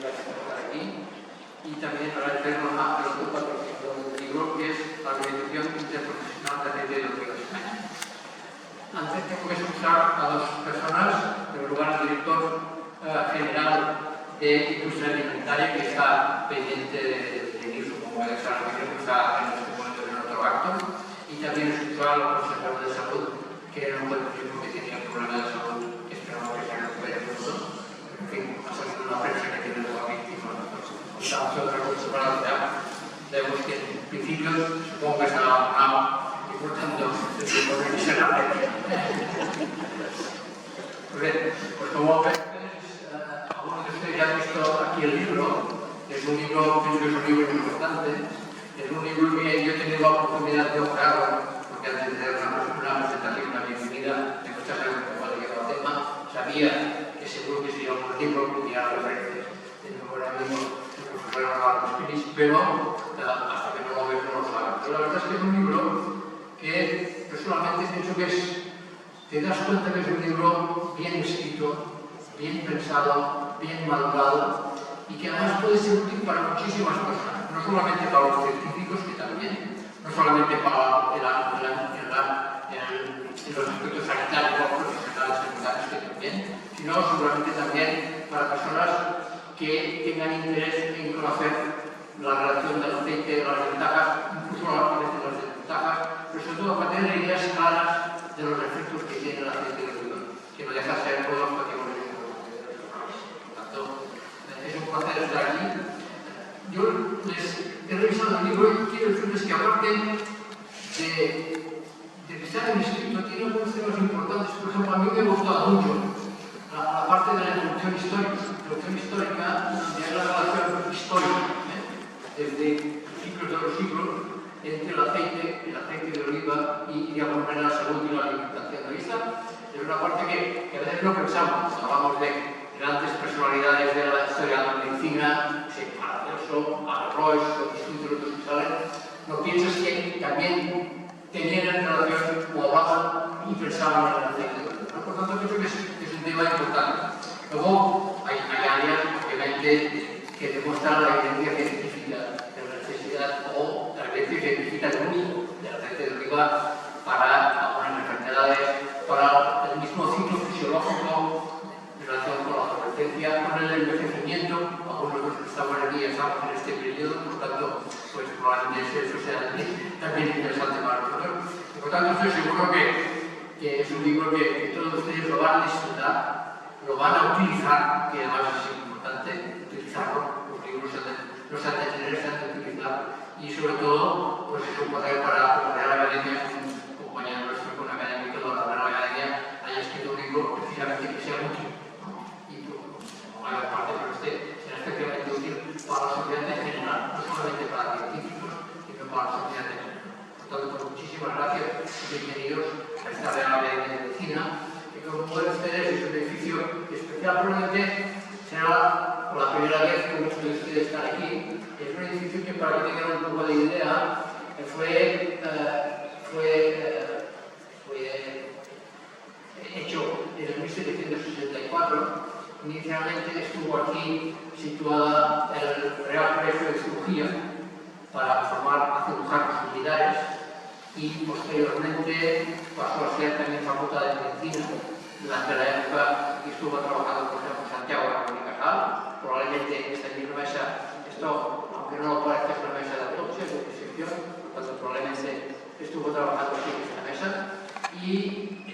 gracias por estar aquí. Y también agradecernos a los dos patrocinadores del libro, que es la Organización Interprofesional de Aceite de Oliva de España. Antes tengo que escuchar a dos personas, en lugar del director general de Industria Alimentaria, que está pendiente de venir, supongo que está en este momento en otro acto, y también escuchar al consejero de salud, que no puede venir porque tenía un problema de salud, que esperamos que se recupere pronto. En fin, ha salido una prensa que tiene lugar aquí con nosotros. Estamos otra cosa para la ciudad. Sabemos que en principio supongo que se ha abandonado y por tanto se supone que será pequeño. Pues bien, pues como ves, algunos de ustedes ya han visto aquí el libro. Es un libro, pienso que es un libro importante. Es un libro que yo he tenido la oportunidad de ojearlo, porque antes de hacer una presentación, una bienvenida, me gusta saber un poco de qué va el tema. Sabía que seguro que sería un buen libro, porque ya referencias de mi buen amigo, pero hasta que no lo ves no lo sabes. Pero la verdad es que es un libro que personalmente pienso que te das cuenta que es un libro bien escrito, bien pensado, bien madurado y que además puede ser útil para muchísimas personas, no solamente para los científicos, que también, no solamente para los aspectos sanitarios, profesionales, secundarios, que también, sino seguramente también para personas que tengan interés en conocer la relación del aceite, las ventajas, incluso las desventajas, pero sobre todo para tener ideas claras de los efectos que tiene el aceite de oliva, que no deja de ser todos los patrimonios de los aceite. Por tanto, es un placer estar aquí. Yo les he revisado el libro y quiero decirles que aparte de que está bien escrito, tiene algunos temas importantes. Por ejemplo, a mí me ha gustado mucho la parte de la introducción histórica. La introducción histórica es la relación histórica, desde ciclos de los siglos, entre el aceite de oliva y de alguna manera la salud y la alimentación. Esta es una parte que a veces no pensamos. Hablamos de grandes personalidades de la historia de la medicina, Paracelso, Averroes, o distintos otros que salen. No piensas que también tenían relación o hablaban y pensaban en el aceite de oliva. Por tanto, pienso que es un tema importante. Luego, hay áreas, obviamente, que demuestran la evidencia científica de la necesidad o la evidencia científica del uso del aceite de oliva para algunas enfermedades, para el mismo ciclo fisiológico en relación con la adolescencia, con el envejecimiento. Algunos de los que estamos aquí estamos en este periodo, por tanto, pues probablemente eso sea también interesante para nosotros. Y por tanto, estoy seguro que es un libro que todos ustedes lo van a disfrutar, lo van a utilizar, que además es importante utilizarlo. Los libros no se han de tener, se han de utilizar. Y sobre todo, pues es un poder para la Real Academia, un compañero nuestro con un académico de la Real Academia haya escrito un libro precisamente que sea útil. Y como mayor parte, pero será especialmente útil para la sociedad en general, no solamente para científicos, sino para la sociedad en general. Por tanto, muchísimas gracias y bienvenidos a esta Real Academia de Medicina. Como pueden ustedes, es un edificio especial, probablemente será por la primera vez que muchos de ustedes están aquí. Es un edificio que, para que tengan un poco de idea, fue hecho en 1764. Inicialmente estuvo aquí situada el Real Colegio de Cirugía para formar a cirujanos militares y posteriormente pasó a ser también Facultad de Medicina. Durante la época que estuvo trabajando, por ejemplo, Santiago Ramón y Cajal, probablemente en esta misma mesa, esto, aunque no lo parezca, es una mesa de autopsia, de disección, por tanto, probablemente estuvo trabajando aquí en esta mesa. Y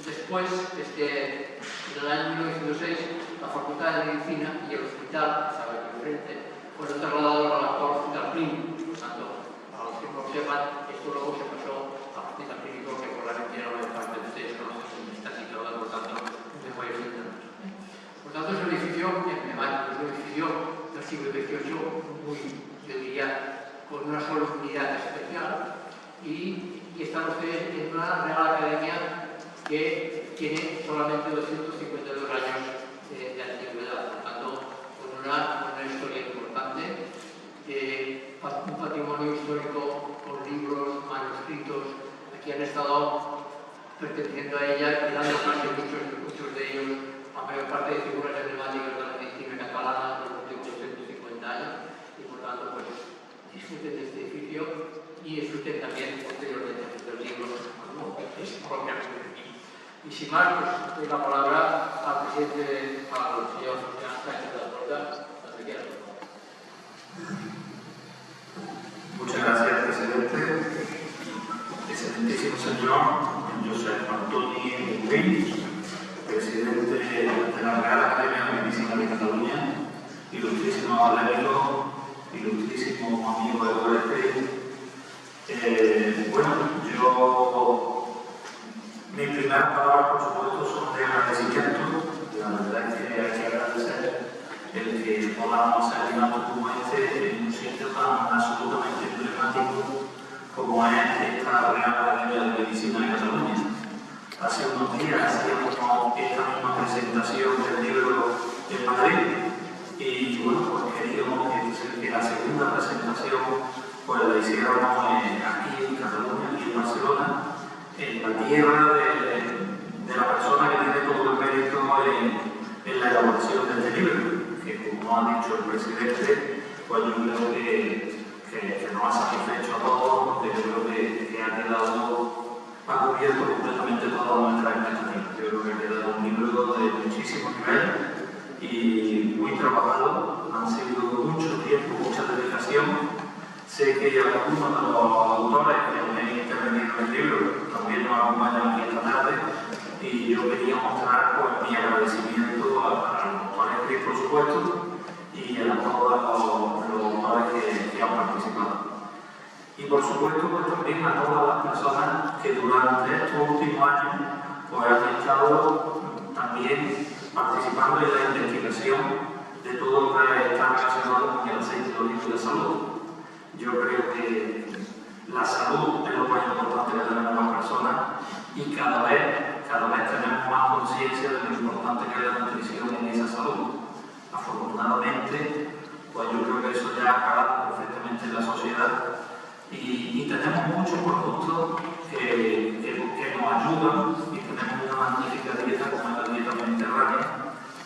después, en el año 1906, la Facultad de Medicina y el hospital, que estaba aquí enfrente, fueron trasladados al actual Hospital Clínico. Por tanto, para los que no sepan, esto luego se pasó al Hospital Clínico, que probablemente era una parte de ustedes conocen. Por tanto, de varios intentos. Por tanto, es un edificio emblemático, es un edificio del siglo XVIII, muy, yo diría, con una solemnidad especial, y están ustedes en una Real Academia que tiene solamente 252 años de antigüedad, por tanto, con una historia importante, un patrimonio histórico con libros, manuscritos. Aquí han estado perteneciendo a ella y dando clase muchos de ellos la mayor parte de figuras emblemáticas de la medicina catalana de los últimos 150 años y por tanto pues disfruten de este edificio y disfruten también posteriormente del libro como es propiamente aquí. Y sin más, pues doy la palabra al presidente, al señor Sánchez de la Puerta, donde quiera. Muchas gracias, presidente. Excelentísimo señor Josep Antoni Güell, presidente de la Real Academia de Medicina de Cataluña, ilustrísimo Aurelio, ilustrísimo amigo de Goethe. Bueno, mis primeras palabras, por supuesto, son de agradecimiento. La verdad es que hay que agradecer el que podamos hacer un acto como este en un sitio tan absolutamente emblemático como es esta Real Academia de Medicina de Cataluña. Hace unos días hacíamos esta misma presentación del libro en Madrid y bueno, pues queríamos que la segunda presentación pues la hiciéramos aquí en Cataluña, aquí en Barcelona, en la tierra de la persona que tiene todo el mérito en la elaboración de este libro, que como ha dicho el presidente, pues yo creo que nos ha satisfecho a todos, porque yo creo que ha cubierto completamente todas nuestras expectativas. Yo creo que ha quedado un libro de muchísimo nivel y muy trabajado, han sido mucho tiempo, mucha dedicación. Sé que algunos de los autores que han intervenido en el libro también nos acompañan aquí esta tarde y yo quería mostrar pues, mi agradecimiento a los autores Cris, por supuesto, y a todos los autores que han participado. Y por supuesto pues, también a todas las personas que durante estos últimos años pues, han estado también participando en la investigación de todo lo que está relacionado con el aceite de oliva de salud. Yo creo que la salud es lo más importante que tenemos las personas y cada vez tenemos más conciencia de lo importante que es la nutrición en esa salud. Afortunadamente, pues yo creo que eso ya ha calado perfectamente en la sociedad y tenemos muchos productos que nos ayudan y tenemos una magnífica dieta como es la dieta mediterránea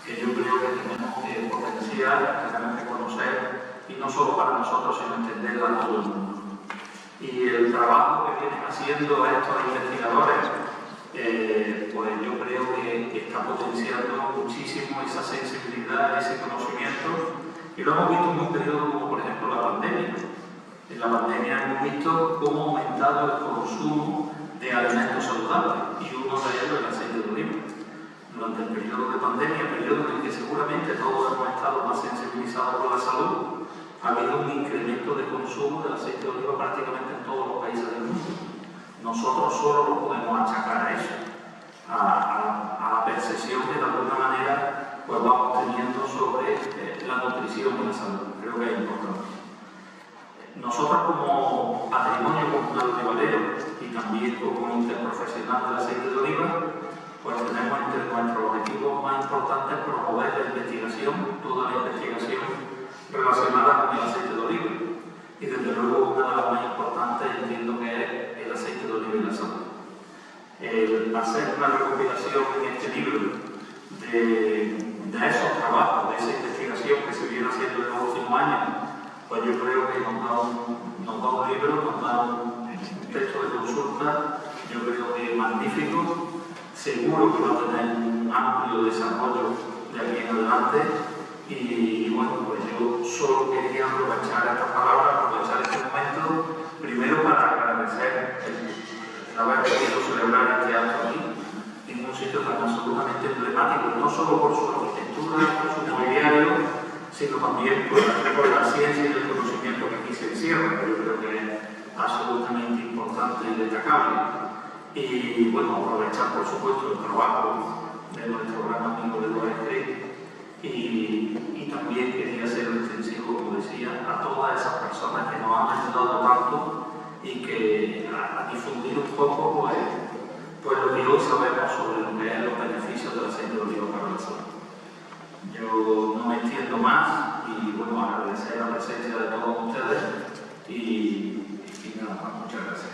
que yo creo que tenemos que potenciar, que tenemos que conocer y no solo para nosotros, sino entenderla a todo el mundo. Y el trabajo que vienen haciendo estos investigadores, pues yo creo que está potenciando muchísimo esa sensibilidad, ese conocimiento, y lo hemos visto en un periodo como por ejemplo la pandemia. En la pandemia hemos visto cómo ha aumentado el consumo de alimentos saludables, y uno de ellos es el aceite de oliva. Durante el periodo de pandemia, periodo en el que seguramente todos hemos estado más sensibilizados por la salud, ha habido un incremento de consumo del aceite de oliva prácticamente en todos los países del mundo. Nosotros solo lo podemos achacar a eso, a la percepción que de alguna manera pues, vamos teniendo sobre la nutrición y la salud. Creo que es importante. Nosotros como patrimonio comunal de Valero y también como interprofesional del aceite de oliva, pues tenemos entre nuestros objetivos más importantes promover la investigación, toda la investigación relacionada con el aceite de oliva. Y desde luego una de las más importantes entiendo que es el aceite de oliva y la salud. El hacer una recopilación en este libro de esos trabajos, de esa investigación que se viene haciendo en los últimos años, pues yo creo que nos da un libro, nos da un texto de consulta, yo creo que magnífico. Seguro que va a tener un amplio desarrollo de aquí en adelante y bueno, pues yo solo quería aprovechar esta palabra, aprovechar este momento, primero para agradecer el haber podido celebrar este acto aquí, en un sitio tan absolutamente emblemático, no solo por su arquitectura, por su mobiliario, sino también por la ciencia y el conocimiento que aquí se encierra, que yo creo que es absolutamente importante y destacable. Y bueno, aprovechar por supuesto el trabajo de nuestro gran amigo de Goethe y también quería ser extensivo, como decía, a todas esas personas que nos han ayudado tanto y que a difundir un poco pues lo que hoy sabemos sobre lo que es los beneficios del aceite de oliva para la salud. Yo no me extiendo más y bueno, agradecer la presencia de todos ustedes y nada más, muchas gracias.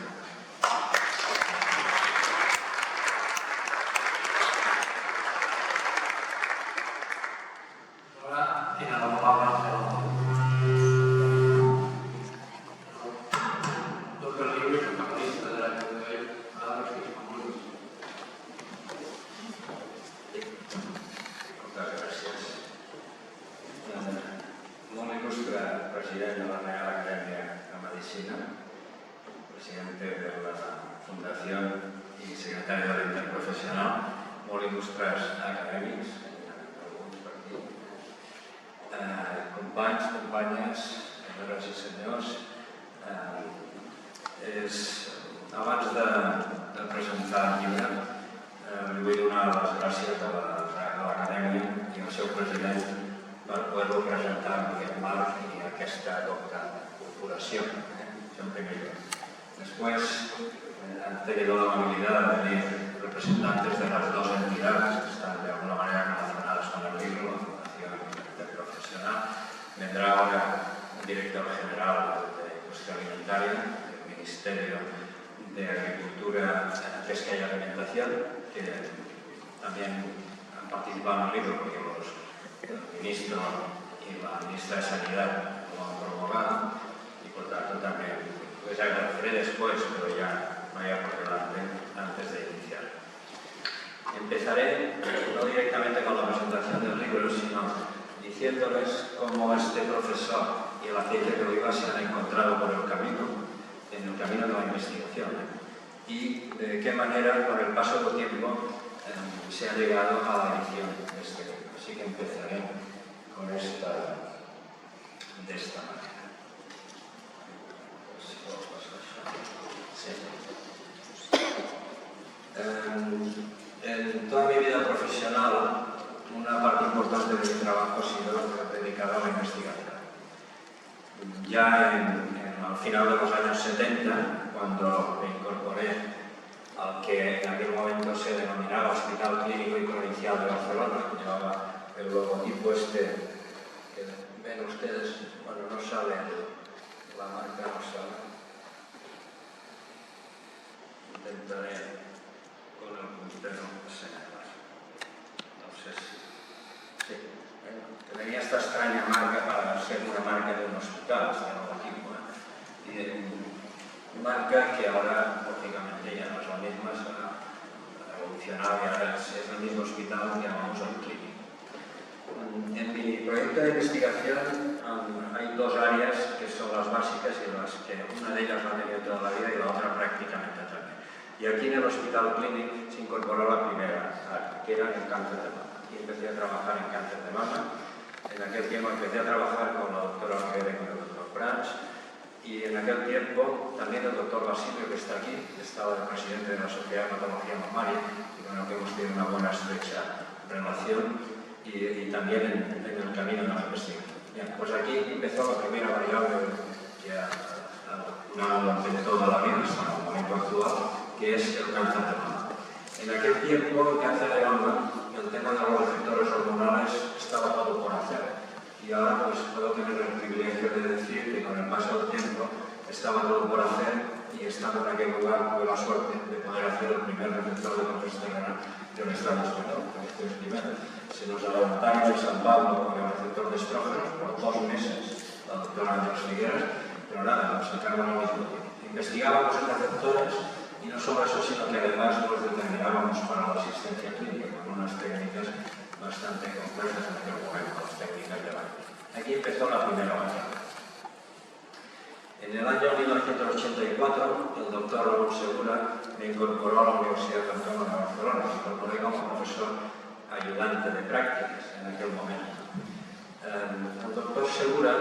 inversión, en primer lugar. Después, han tenido la amabilidad de venir representantes de las dos entidades que están de alguna manera relacionadas con el libro, la Fundación Interprofesional. Vendrá ahora un director general de Industria Alimentaria del Ministerio de Agricultura, Pesca y Alimentación, que también han participado en el libro porque el ministro y la ministra de Sanidad lo han promulgado y por tanto también les agradeceré después, pero ya vaya por delante antes de iniciar. Empezaré no directamente con la presentación del libro, sino diciéndoles cómo este profesor y el aceite de oliva se han encontrado por el camino, en el camino de la investigación, y de qué manera, con el paso del tiempo, se ha llegado a la edición de este libro. Así que empezaré con de esta manera. En toda mi vida profesional, una parte importante de mi trabajo ha sido dedicada a la investigación. Ya al final de los años 70, cuando me incorporé al que en aquel momento se denominaba Hospital Clínico y Provincial de Barcelona, que llevaba el logotipo este que ven ustedes, bueno, no sale la marca, no sale. Intentaré con el puntero señalar. No sé si... Sí, bueno, tenía esta extraña marca para ser una marca de un hospital, este logotipo, marca que ahora, lógicamente, ya no es la misma, se ha evolucionado y ahora es el mismo hospital que llamamos el clínico. En mi proyecto de investigación hay dos áreas que son las básicas y las que una de ellas la he tenido toda la vida y la otra prácticamente también. Y aquí en el Hospital Clínic se incorporó la primera área, que era el cáncer de mama. Y empecé a trabajar en cáncer de mama. En aquel tiempo empecé a trabajar con la doctora Rivera y con el doctor Prats. Y en aquel tiempo también el doctor Basilio, que está aquí, estaba de presidente de la Sociedad de Patología Mamaria, y con el que hemos tenido una buena estrecha relación, y también en el camino de la investigación. Bien, pues aquí empezó la primera variable que ha durante toda la vida, hasta el momento actual, que es el cáncer de mama. En aquel tiempo, el cáncer de mama, el tema de los receptores hormonales estaba todo por hacer. Y ahora pues puedo tener el privilegio de decir que con el paso del tiempo estaba todo por hacer y estando en aquel lugar tuve la suerte de poder hacer el primer receptor de progesterona del Estado español. Este es el primero. Se nos adelantaron en San Pablo con el receptor de estrógenos por 2 meses, la doctora Ángeles Figueras, pero nada, nos sacaron al mismo tiempo. Investigábamos en receptores y no solo eso, sino que además los determinábamos para la asistencia clínica con unas técnicas bastante complejas en aquel momento, las técnicas de baño. Aquí empezó la primera variable. En el año 1984, el doctor Raúl Segura me incorporó a la Universidad Autónoma de Barcelona. Me incorporé como profesor ayudante de prácticas en aquel momento. El doctor Segura,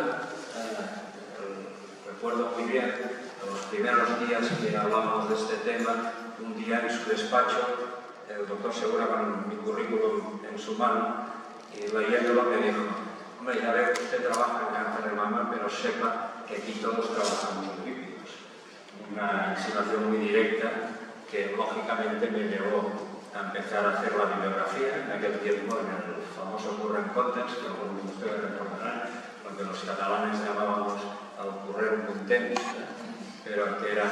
recuerdo muy bien, los primeros días que hablábamos de este tema, un día en su despacho, el doctor Segura con mi currículum en su mano y leyéndolo me dijo: hombre, ya veo que usted trabaja en cáncer de mama, pero sepa que aquí todos trabajamos en lípidos. Una insinuación muy directa que lógicamente me llevó a empezar a hacer la bibliografía en aquel tiempo en el famoso current context, que algunos de ustedes recordarán, lo que los catalanes llamábamos al current context, pero que era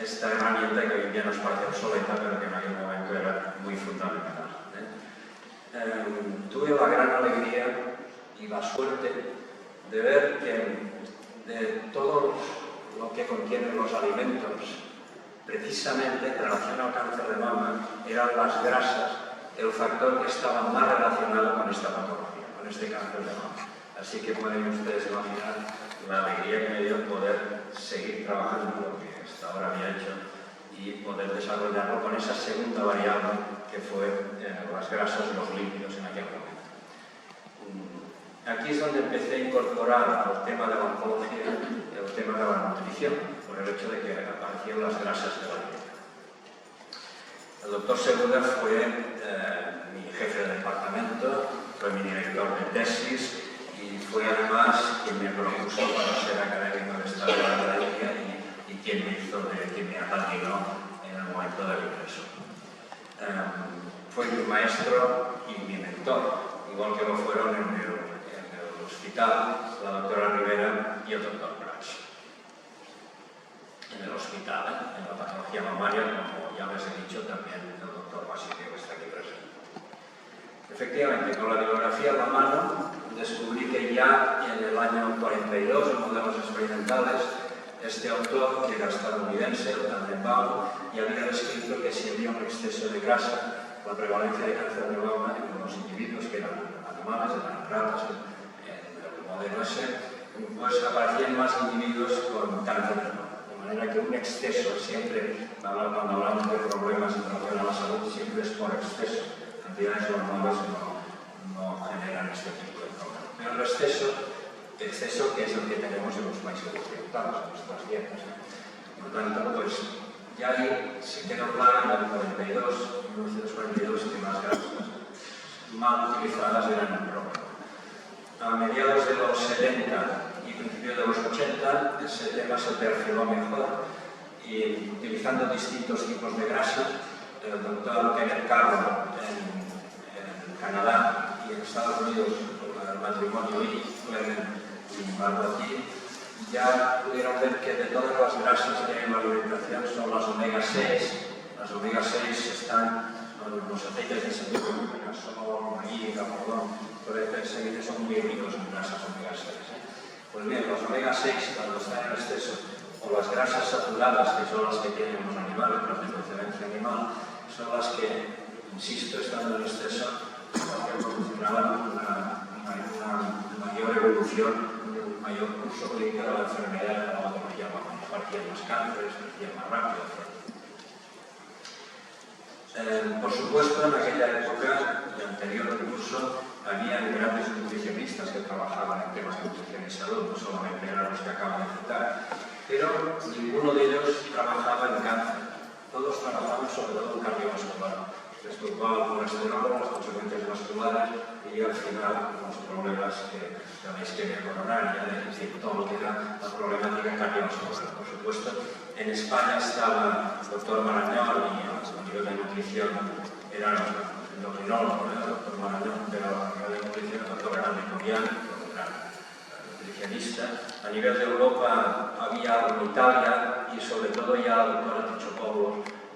esta herramienta que hoy en día nos parece obsoleta, pero que en aquel momento era muy fundamental. Tuve la gran alegría y la suerte de ver que de todo lo que contienen los alimentos, precisamente en relación al cáncer de mama, eran las grasas el factor que estaba más relacionado con esta patología, con este cáncer de mama. Así que pueden ustedes imaginar la alegría que me dio poder seguir trabajando en lo que hasta ahora había hecho y poder desarrollarlo con esa segunda variable que fue las grasas y los lípidos en aquel momento. Aquí es donde empecé a incorporar al tema de la oncología el tema de la nutrición, por el hecho de que aparecían las grasas de la dieta. El doctor Segura fue mi jefe de departamento, fue mi director de tesis y fue fue además quien me propuso para ser académico de Estado de la Academia y quien me apadrinó en el momento del ingreso. Fue mi maestro y mi mentor, igual que lo fueron en el hospital la doctora Rivera y el doctor Prats. En el hospital, en la patología mamaria, como ya les he dicho, también el doctor Basilio, que está aquí presente. Efectivamente, con la bibliografía en la mano, descubrí que ya en el año 42, en modelos experimentales, este autor, que era estadounidense, Tannenbaum, y había descrito que si había un exceso de grasa, la prevalencia de cáncer de mama en los individuos que eran animales, eran ratas, en el modelo ese, pues aparecían más individuos con cáncer de mama. De manera que un exceso siempre, cuando hablamos de problemas en relación a la salud, siempre es por exceso. Cantidades normales no generan este tipo de problemas. Pero el exceso que es el que tenemos en los países occidentales, en nuestras dietas. Por tanto, pues ya ahí se quedó claro en el 1942, que las grasas mal utilizadas eran un problema. A mediados de los 70 y principios de los 80, ese tema se perfiló mejor y utilizando distintos tipos de grasas, el doctor Kenneth Carroll en Canadá y en Estados Unidos, el matrimonio y Mardoquí, ya pudieron ver que de todas las grasas que hay en la alimentación son las omega 6. Las omega 6 están en los aceites de semilla, girasol, maíz, algodón, pero se dice son muy ricos en grasas omega 6. Pues bien, los omega 6, cuando están en exceso, o las grasas saturadas, que son las que tienen los animales, las de procedencia animal, son las que, insisto, estando en exceso, proporcionaban una mayor evolución, un mayor curso clínico de la enfermedad de la patología mamaria. Aparecían más cánceres, aparecían más rápido, etc. Por supuesto, en aquella época y anterior incluso, había grandes nutricionistas que trabajaban en temas de nutrición y salud, no solamente eran los que acaban de citar, pero ninguno de ellos trabajaba en cáncer. Todos trabajaban sobre todo en cardiovascular. Les preocupaba el colesterol, las consecuencias vasculares y al final los problemas que sabéis que era coronaria, todo lo que era la problemática cardiovascular. Por supuesto, en España estaba el doctor Marañón y a nivel de nutrición era el endocrinólogo, el doctor Marañón, pero a nivel de nutrición el doctor Cobian, un gran nutricionista. A nivel de Europa había algo en Italia y sobre todo ya el doctor Tichopoulos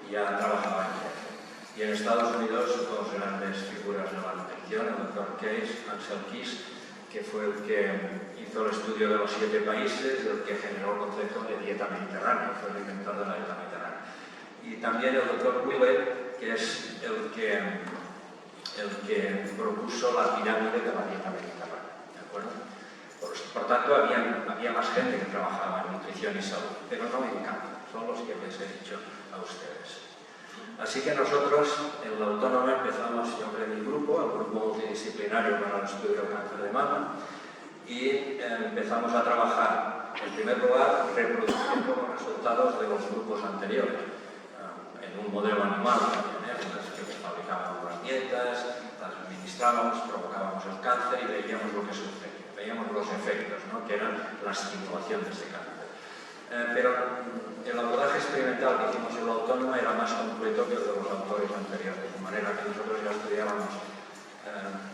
ya trabajaba en Grecia. Y en Estados Unidos, dos grandes figuras de la nutrición, el doctor Ansel Keys, que fue el que hizo el estudio de los 7 países, el que generó el concepto de dieta mediterránea, fue el inventor de la dieta mediterránea. Y también el doctor Willett, que es el que propuso la pirámide de la dieta mediterránea. ¿De acuerdo? Por tanto, había más gente que trabajaba en nutrición y salud, pero no en cáncer, son los que les he dicho a ustedes. Así que nosotros en la Autónoma empezamos, yo creé mi grupo, el grupo multidisciplinario para el estudio del cáncer de mama, y empezamos a trabajar, en primer lugar, reproduciendo los resultados de los grupos anteriores, en un modelo animal, en el que fabricábamos las dietas, las administrábamos, provocábamos el cáncer y veíamos lo que sucedía, veíamos los efectos, ¿no?, que eran la estimulación de ese cáncer. Pero el abordaje experimental que hicimos en la Autónoma era más completo que el de los autores anteriores, de manera que nosotros ya estudiábamos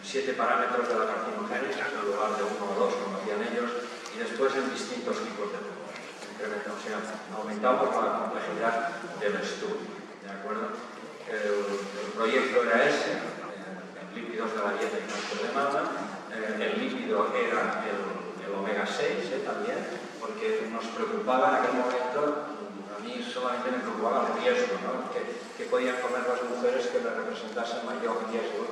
7 parámetros de la carcinogénica en lugar de 1 o 2, como hacían ellos, y después en distintos tipos de tumores. O sea, aumentamos la complejidad del estudio. ¿De acuerdo? El proyecto era ese, en lípidos de la dieta y cáncer de mama. El lípido era el omega 6 también, porque nos preocupaba en aquel momento, a mí solamente me preocupaba el riesgo, ¿no?, que podían comer las mujeres que les representasen mayor riesgo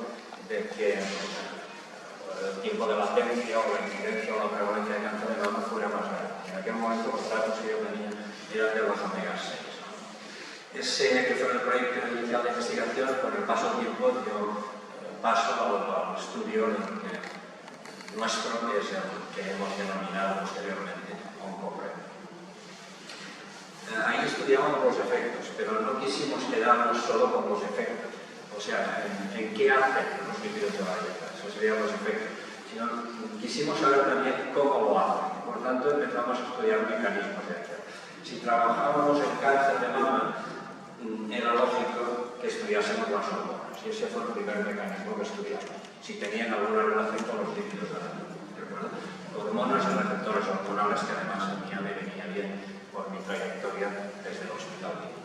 de que el tiempo de latencia o la incidencia o la prevalencia de cáncer de mama fuera más grande. En aquel momento los datos que yo tenía eran de los omega 6. Ese que fue el proyecto inicial de investigación, con el paso del tiempo yo paso al estudio nuestro, que es el que hemos denominado posteriormente OncoPrep. Ahí estudiábamos los efectos, pero no quisimos quedarnos solo con los efectos, o sea, en qué hacen los lípidos de la dieta, esos serían los efectos, sino quisimos saber también cómo lo hacen. Por tanto, empezamos a estudiar mecanismos de acción. Si trabajábamos en cáncer de mama, era lógico que estudiásemos las hormonas, y ese fue el primer mecanismo que estudiamos, si tenían alguna relación con los lípidos de la piel, ¿de acuerdo? Hormonas y receptores hormonales, que además a mí me venía bien por mi trayectoria desde el hospital.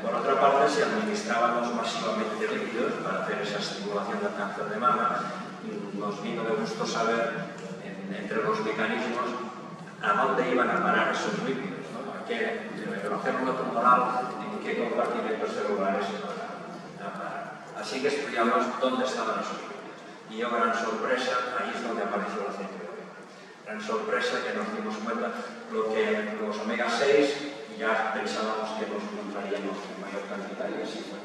Por otra parte, si administrábamos masivamente lípidos para hacer esa estimulación del cáncer de mama, nos vino de gusto saber, entre los mecanismos, a dónde iban a parar esos lípidos, ¿no? A qué, el hacerlo tumoral, en qué compartimentos celulares iban a parar. Así que estudiamos dónde estaban esos lípidos. Y yo, gran sorpresa, ahí es donde apareció el aceite de oliva. Gran sorpresa que nos dimos cuenta lo que los omega 6 ya pensábamos que los encontraríamos en mayor cantidad, y así fue.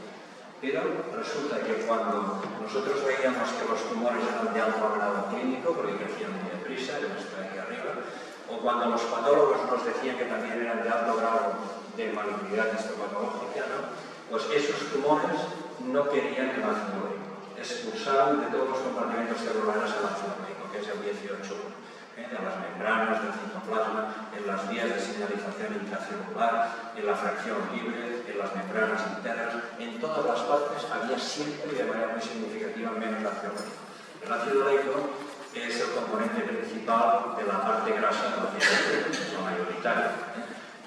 Pero resulta que cuando nosotros veíamos que los tumores eran de alto grado clínico, porque crecían muy deprisa, ya está aquí arriba, o cuando los patólogos nos decían que también eran de alto grado de malignidad histopatológica, ¿no? Pues esos tumores no querían el ácido úrico, expulsaban de todos los compartimentos celulares el ácido úrico, que es el 18, en las membranas del citoplasma, en las vías de señalización intracelular, en la fracción libre, en las membranas internas, en todas las partes había siempre y de manera muy significativa menos ácido úrico. El ácido úrico es el componente principal de la parte grasa del ácido úrico, es lo mayoritario.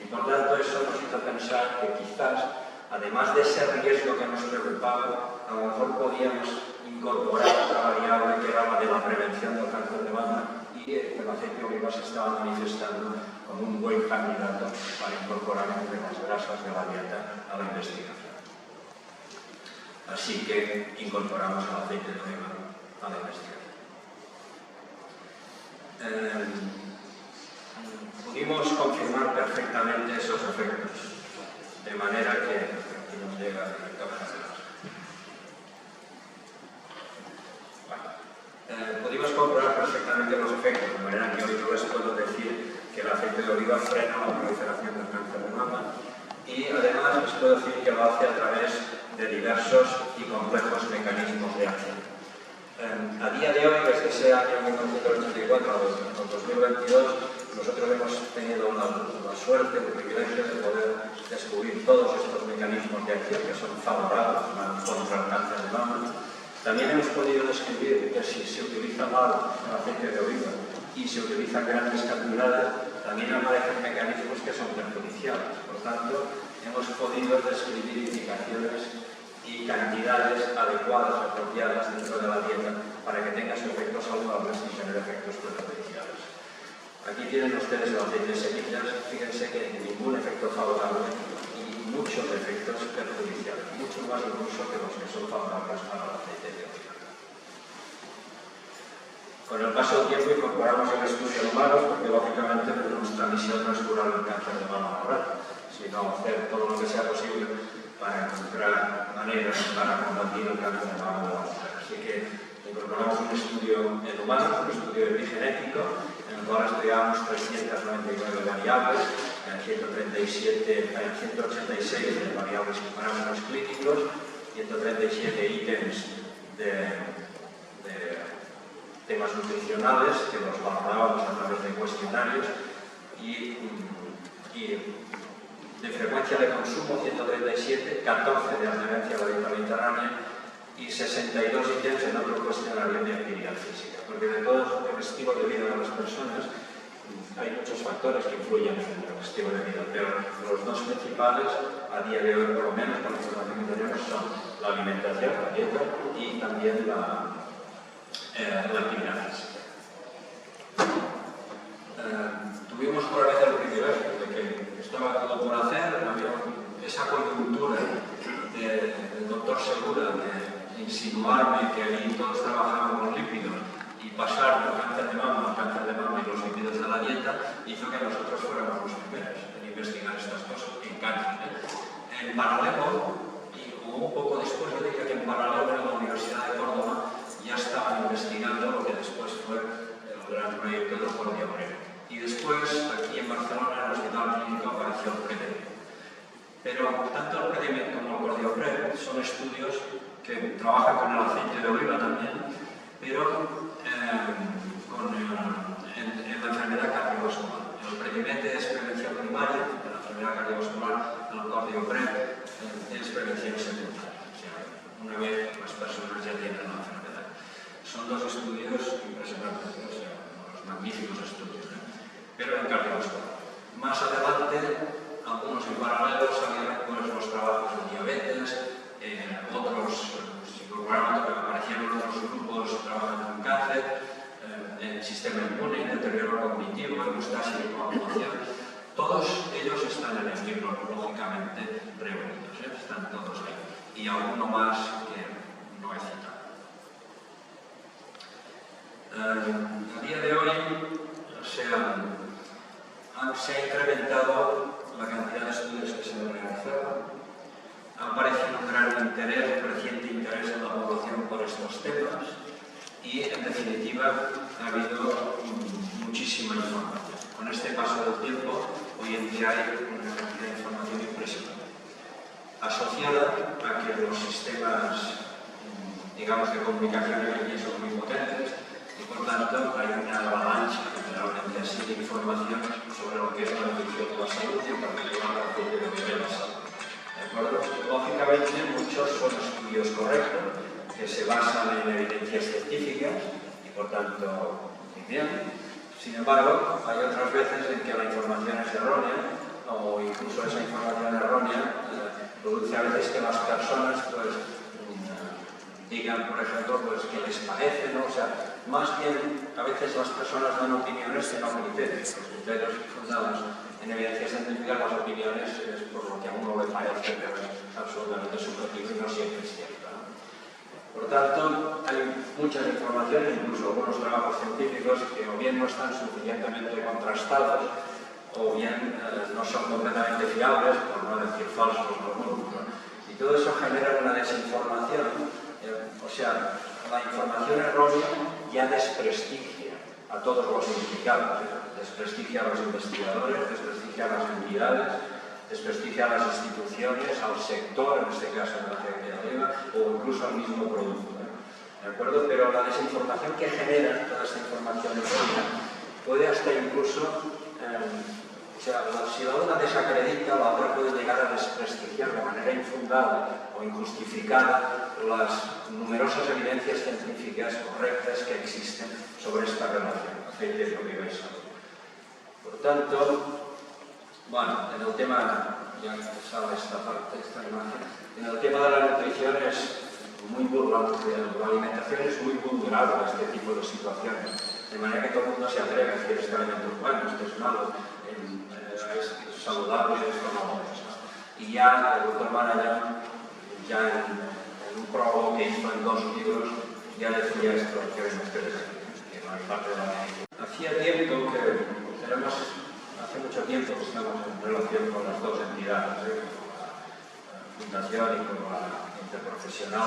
Y por tanto eso nos hizo pensar que quizás, además de ese riesgo que nos preocupaba, a lo mejor podíamos incorporar otra variable que era la de la prevención del cáncer de mama, y el aceite de oliva se estaba manifestando como un buen candidato para incorporar entre las grasas de la dieta a la investigación. Así que incorporamos el aceite de oliva a la investigación. Pudimos confirmar perfectamente esos efectos, de manera que aquí nos llega el director general. Pudimos comprobar perfectamente los efectos, de manera que hoy no les puedo decir que el aceite de oliva frena la proliferación del cáncer de mama, y además les puedo decir que lo hace a través de diversos y complejos mecanismos de acción. A día de hoy, desde ese año 1984 al 2022, nosotros hemos tenido la suerte, el privilegio de poder descubrir todos estos mecanismos de acción que son favorables contra el cáncer de mama. También hemos podido describir que si se utiliza mal el aceite de oliva y se utilizan grandes cantidades, también aparecen mecanismos que son perjudiciales. Por tanto, hemos podido describir indicaciones y cantidades adecuadas, apropiadas dentro de la dieta para que tenga sus efectos saludables y tener efectos perjudiciales. Aquí tienen ustedes el aceite de semillas. Fíjense que ningún efecto favorable y muchos efectos perjudiciales, mucho más incluso que los que son favorables para el aceite de oliva. Con el paso del tiempo incorporamos el estudio en humanos, porque lógicamente nuestra misión no es curar el cáncer de mama ahora, sino hacer todo lo que sea posible para encontrar maneras para combatir el cáncer de mama de la mujer. Así que incorporamos un estudio en humanos, un estudio epigenético, en el cual estudiamos 399 variables, 186 de variables y parámetros clínicos, 137 ítems de temas nutricionales que los valorábamos a través de cuestionarios, y de frecuencia de consumo 137, 14 de adherencia a la dieta mediterránea y 62 ítems en otro cuestionario de actividad física, porque de todo el estilo de vida de las personas hay muchos factores que influyen en el estilo de vida, pero los dos principales, a día de hoy por lo menos, con la información que tenemos, son la alimentación, la dieta, y también la actividad física. Tuvimos por vez el privilegio de que estaba todo por hacer, había esa coyuntura del doctor Segura de insinuarme que allí todos trabajábamos lípidos, y pasar del cáncer de mama al cáncer de mama y los lípidos de la dieta hizo que nosotros fuéramos los primeros en investigar estas cosas en cáncer. En paralelo, y un poco después, yo diría que en paralelo en la Universidad de Córdoba ya estaban investigando lo que después fue el gran proyecto del cordio obrero. Y después, aquí en Barcelona, en el Hospital Clínico, apareció el PDM. Pero tanto el PDM como el cordio obrero son estudios que trabajan con el aceite de oliva también, pero en la enfermedad cardiovascular. El Previmete es prevención primaria, de la enfermedad cardiovascular, el Cardiopret es prevención secundaria. O sea, una vez las personas ya tienen la enfermedad. Son dos estudios impresionantes, o sea, unos magníficos estudios, pero en cardiovascular. Más adelante, algunos en paralelo salieron pues, los trabajos en diabetes, otros aparecieron otros grupos trabajando en cáncer, en sistema inmune, en deterioro cognitivo, hemostasia y coagulación. Todos ellos están en el libro, lógicamente reunidos, están todos ahí. Y alguno más que no he citado. A día de hoy se ha incrementado la cantidad de estudios que se han realizado. Ha aparecido un gran interés, un creciente interés en la población por estos temas y, en definitiva, ha habido muchísima información. Con este paso del tiempo, hoy en día hay una cantidad de información impresionante, asociada a que los sistemas, digamos, de comunicación hoy en día son muy potentes y, por tanto, hay una avalancha, literalmente así, de información sobre lo que es la nutrición de la salud y, en particular, la nutrición de la salud. Lógicamente, muchos son estudios correctos que se basan en evidencias científicas y, por tanto, muy bien. Sin embargo, hay otras veces en que la información es errónea o incluso esa información errónea produce a veces que las personas pues, digan, por ejemplo, pues, que les parece, ¿no? O sea, más bien, a veces las personas dan opiniones que no criterios, los criterios fundados en evidencias científicas, las opiniones es por lo que a uno le parece, pero es absolutamente subjetivo y no siempre es cierto, ¿no? Por tanto, hay muchas informaciones, incluso algunos trabajos científicos que o bien no están suficientemente contrastados o bien no son completamente fiables, por no decir falsos algunos, ¿no? Y todo eso genera una desinformación, o sea, la información errónea ya desprestigia a todos los implicados, desprestigia a los investigadores, desprestigia a las entidades, desprestigia a las instituciones, al sector, en este caso de la recreativa, o incluso al mismo producto. ¿De acuerdo? Pero la desinformación que genera toda esta información errónea puede hasta incluso, o sea, si la una desacredita, la otra puede llegar a desprestigiar de manera infundada o injustificada las numerosas evidencias científicas correctas que existen sobre esta relación, aceite, vida y salud. Por tanto, bueno, en el tema, ya sale esta parte, esta imagen, en el tema de la nutrición es muy vulnerable, la alimentación es muy vulnerable a este tipo de situaciones, de manera que todo el mundo se atreve a decir este alimento es bueno, esto es malo, es saludable, esto no es. Y ya el doctor Marayán, ya en un prólogo que hizo en 2 libros, ya decía esto que ven ustedes aquí, que no hay parte de la medicina. Hacía tiempo que tenemos, hace mucho tiempo que estamos en relación con las dos entidades, con la Fundación y con la Interprofesional.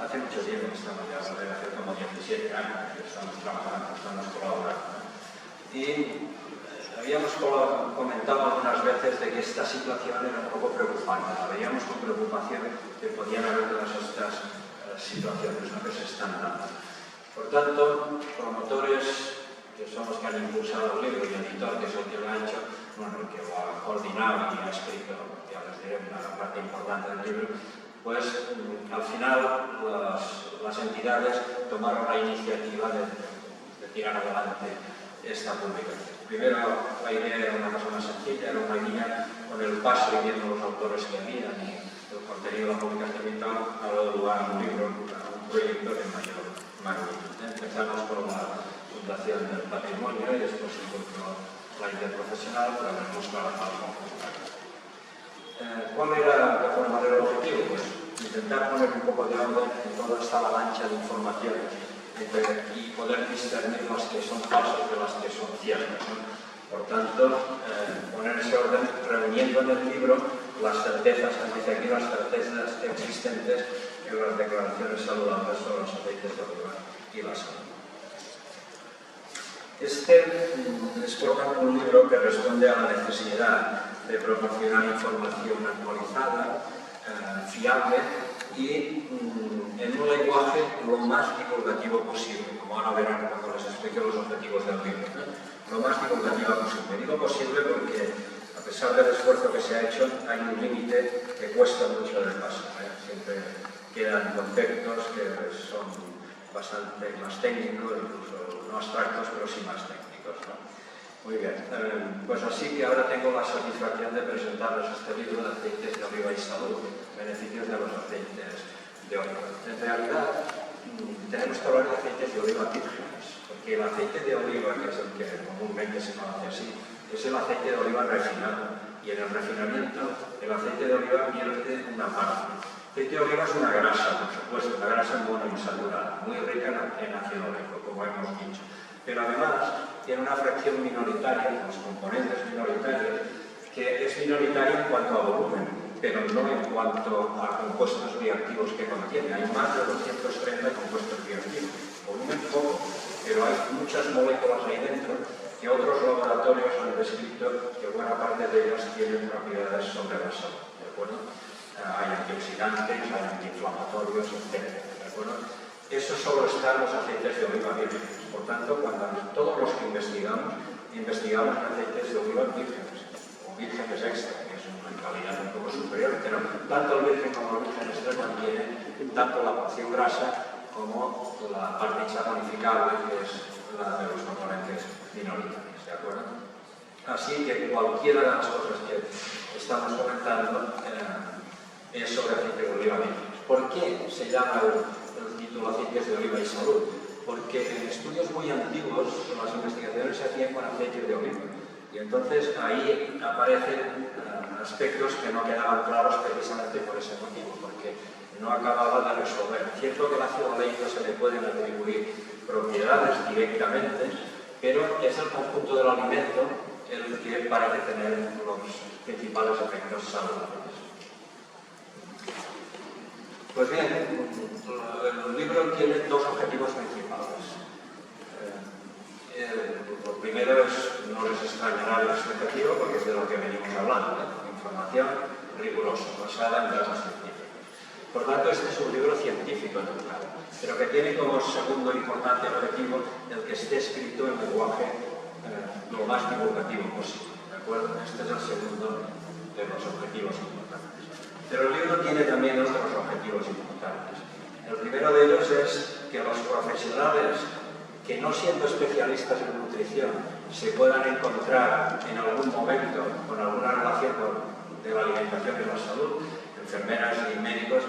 Hace mucho tiempo que estamos ya, hace como 17 años que estamos trabajando, estamos colaborando. Y habíamos comentado algunas veces de que esta situación era un poco preocupante. La veíamos con preocupación que podían haber todas estas situaciones, ¿no?, que se están dando. Por tanto, promotores, que son los que han impulsado el libro, y el editor, que es el que lo ha hecho, bueno, el que lo ha coordinado y ha escrito, ya les diré, una parte importante del libro, pues al final las entidades tomaron la iniciativa de tirar adelante esta publicación. Primero, la idea era una cosa más sencilla, era una guía con el paso y viendo los autores que habían y el contenido de la publicación y tal, ha dado lugar a un libro, a un proyecto de mayor magnitud. Empezamos por la Fundación del Patrimonio y después incorporó la Interprofesional para vernos trabajar con comunidades. ¿Cuál era, de alguna manera, el objetivo? Pues intentar poner un poco de orden en toda esta avalancha de informaciones y poder discernir las que son falsas de las que son ciertas, ¿no? Por tanto, poner ese orden reuniendo en el libro las certezas, dice aquí, las certezas existentes en las declaraciones saludables sobre los aceites de oliva y la salud. Este es, por tanto, un libro que responde a la necesidad de proporcionar información actualizada, fiable, y en un lenguaje lo más divulgativo posible, como ahora verán cuando les explique los objetivos del libro, ¿no? Lo más divulgativa posible. Digo posible porque, a pesar del esfuerzo que se ha hecho, hay un límite que cuesta mucho de pasar, ¿eh? Siempre quedan conceptos que son bastante más técnicos, incluso no abstractos, pero sí más técnicos, ¿no? Muy bien, pues así que ahora tengo la satisfacción de presentarles este libro de aceites de oliva y salud, beneficios de los aceites de oliva. En realidad, tenemos que hablar de aceites de oliva vírgenes, porque el aceite de oliva, que es el que comúnmente se conoce así, es el aceite de oliva refinado, y en el refinamiento el aceite de oliva vierte una parte. El aceite de oliva es una grasa, por supuesto, una grasa monoinsaturada, muy rica en ácido oleico, como hemos dicho. Pero además tiene una fracción minoritaria, los componentes minoritarios, que es minoritaria en cuanto a volumen, pero no en cuanto a compuestos bioactivos que contiene. Hay más de 230 compuestos bioactivos. Volumen poco, pero hay muchas moléculas ahí dentro que otros laboratorios han descrito que buena parte de ellas tienen propiedades sobre la salud, ¿de acuerdo? Hay antioxidantes, hay antiinflamatorios, etc. ¿De acuerdo? Eso solo está en los aceites de oliva vírgenes. Por tanto, cuando todos los que investigamos en aceites de oliva vírgenes o vírgenes extra, que es una calidad un poco superior, pero tanto el virgen como el virgen extra mantienen tanto la porción grasa como la parte insaponificable, que es la de los componentes minoritarios, ¿de acuerdo? Así que cualquiera de las cosas que estamos comentando es sobre aceite de oliva vírgenes. ¿Por qué se llama el título aceites de oliva y salud? Porque en estudios muy antiguos las investigaciones se hacían con aceite de oliva y entonces ahí aparecen aspectos que no quedaban claros precisamente por ese motivo, porque no acababa de resolver. Es cierto que al ácido oleico se le pueden atribuir propiedades directamente, pero es el conjunto del alimento el que parece tener los principales efectos saludables. Pues bien, el libro tiene dos objetivos principales. Lo primero es, no les extrañará este objetivo porque es de lo que venimos hablando, información rigurosa, basada en datos científicos. Por tanto, este es un libro científico en realidad, pero que tiene como segundo importante objetivo el que esté escrito en lenguaje lo más divulgativo posible, ¿de acuerdo? Este es el segundo de los objetivos importantes. Pero el libro tiene también otros objetivos importantes. El primero de ellos es que los profesionales que no siendo especialistas en nutrición se puedan encontrar en algún momento con alguna relación de la alimentación y la salud, enfermeras y médicos,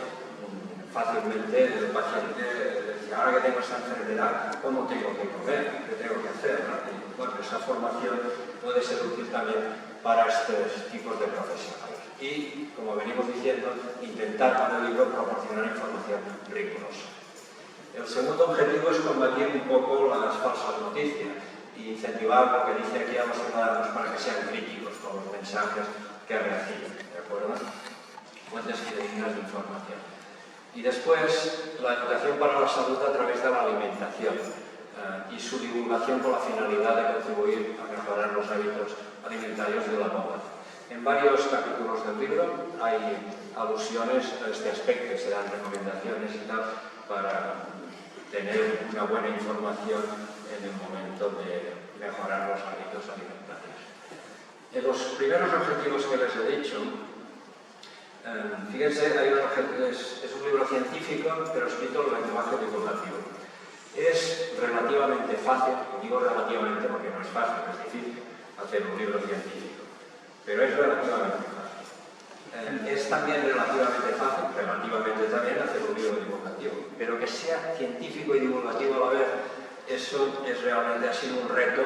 fácilmente el paciente dice, ahora que tengo esta enfermedad, ¿cómo tengo que comer? ¿Qué tengo que hacer? Bueno, esa formación puede ser útil también para estos tipos de profesionales. Y, como venimos diciendo, intentar con el libro proporcionar información rigurosa. El segundo objetivo es combatir un poco las falsas noticias e incentivar lo que dice aquí a los ciudadanos para que sean críticos con los mensajes que reciben, ¿de acuerdo? Fuentes fidedignas de información. Y después, la educación para la salud a través de la alimentación y su divulgación con la finalidad de contribuir a mejorar los hábitos alimentarios de la población. En varios capítulos del libro hay alusiones a este aspecto, se dan recomendaciones y tal para tener una buena información en el momento de mejorar los hábitos alimentarios. En los primeros objetivos que les he dicho, fíjense, es un libro científico, pero escrito en lenguaje divulgativo. Es relativamente fácil, y digo relativamente porque no es fácil, es difícil hacer un libro científico, pero es relativamente fácil. Es también relativamente fácil, relativamente también, hacer un libro divulgativo, pero que sea científico y divulgativo a la vez, eso realmente ha sido un reto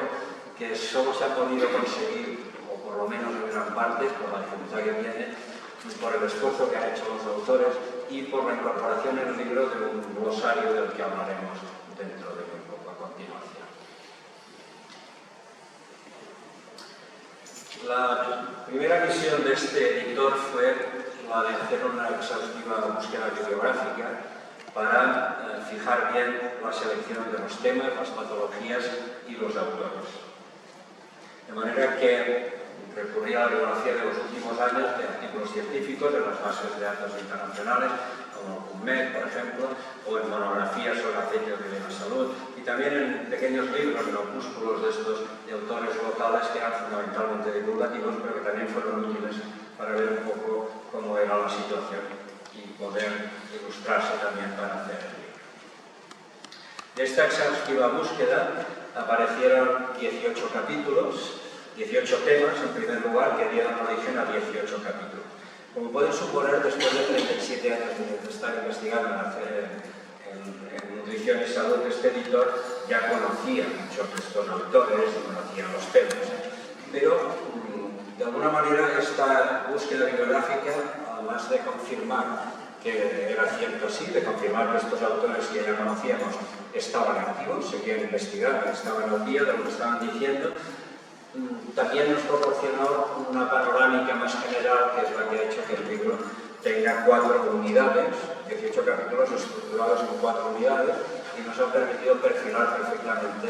que solo se ha podido conseguir, o por lo menos en gran parte, por la dificultad que tiene, por el esfuerzo que han hecho los autores y por la incorporación en el libro de un glosario del que hablaremos dentro de muy poco a continuación. La primera misión de este editor fue la de hacer una exhaustiva búsqueda bibliográfica para fijar bien la selección de los temas, las patologías y los autores. De manera que recurría a la bibliografía de los últimos años de artículos científicos de las bases de datos internacionales, como PubMed, por ejemplo, o en monografías sobre aceites de la salud, y también en pequeños libros, en opúsculos de estos de autores locales que eran fundamentalmente divulgativos, pero que también fueron útiles para ver un poco cómo era la situación y poder ilustrarse también para hacer el libro. De esta exhaustiva búsqueda aparecieron 18 capítulos, 18 temas en primer lugar, que dieron origen a 18 capítulos. Como pueden suponer, después de 37 años de estar investigando en nutrición y salud, este editor ya conocía muchos de estos autores y conocía los temas. Pero, de alguna manera, esta búsqueda bibliográfica, además de confirmar que era cierto, sí, de confirmar que estos autores que ya conocíamos estaban activos, seguían investigando, estaban al día de lo que estaban diciendo, también nos proporcionó una panorámica más general, que es la que ha hecho que el libro tenga 4 unidades, 18 capítulos estructurados en 4 unidades, y nos ha permitido perfilar perfectamente,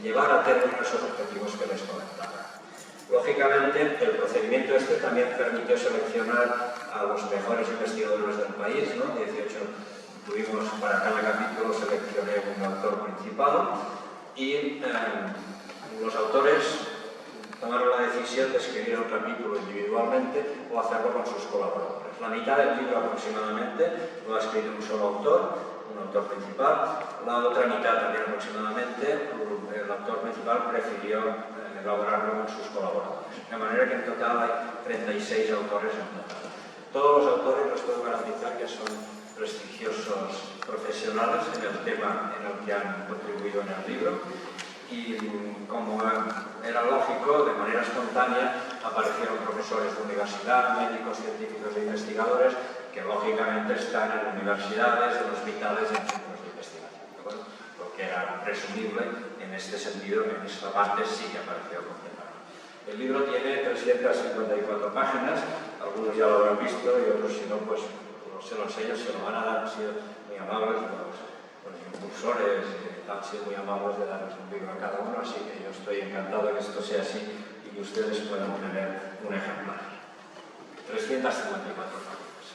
llevar a término esos objetivos que les comentaba. Lógicamente, el procedimiento este también permitió seleccionar a los mejores investigadores del país, ¿no? 18 tuvimos para cada capítulo, seleccioné un autor principal, y los autores tomaron la decisión de escribir un capítulo individualmente o hacerlo con sus colaboradores. La mitad del libro aproximadamente lo ha escrito un solo autor, un autor principal. La otra mitad también aproximadamente, el autor principal prefirió elaborarlo con sus colaboradores. De manera que en total hay 36 autores en total. Todos los autores les puedo garantizar que son prestigiosos profesionales en el tema en el que han contribuido en el libro. Y como era lógico, de manera espontánea aparecieron profesores de universidad, médicos, científicos e investigadores que lógicamente están en universidades, en hospitales y en centros de investigación, ¿de acuerdo? Lo que era presumible en este sentido, en esta parte sí que apareció completamente. El libro tiene 354 páginas, algunos ya lo habrán visto y otros si no, pues se lo enseño, se lo van a dar, han sido muy amables los impulsores, han sido muy amables de darnos un libro a cada uno, así que yo estoy encantado de que esto sea así y que ustedes puedan tener un ejemplar. 354 páginas.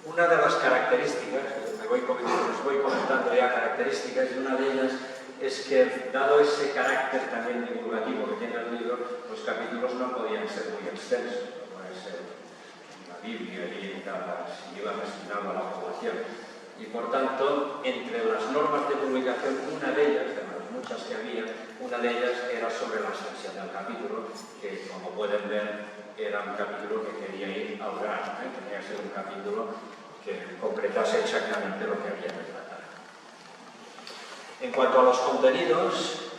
Una de las características, les voy comentando ya características, y una de ellas es que, dado ese carácter también divulgativo que tiene el libro, los capítulos no podían ser muy extensos, como es la Biblia y iba destinado a la población. Y por tanto, entre las normas de publicación, una de ellas, de las muchas que había, una de ellas era sobre la extensión del capítulo, que como pueden ver, era un capítulo que quería ir al grano, tenía que ser un capítulo que concretase exactamente lo que había que tratar. En cuanto a los contenidos,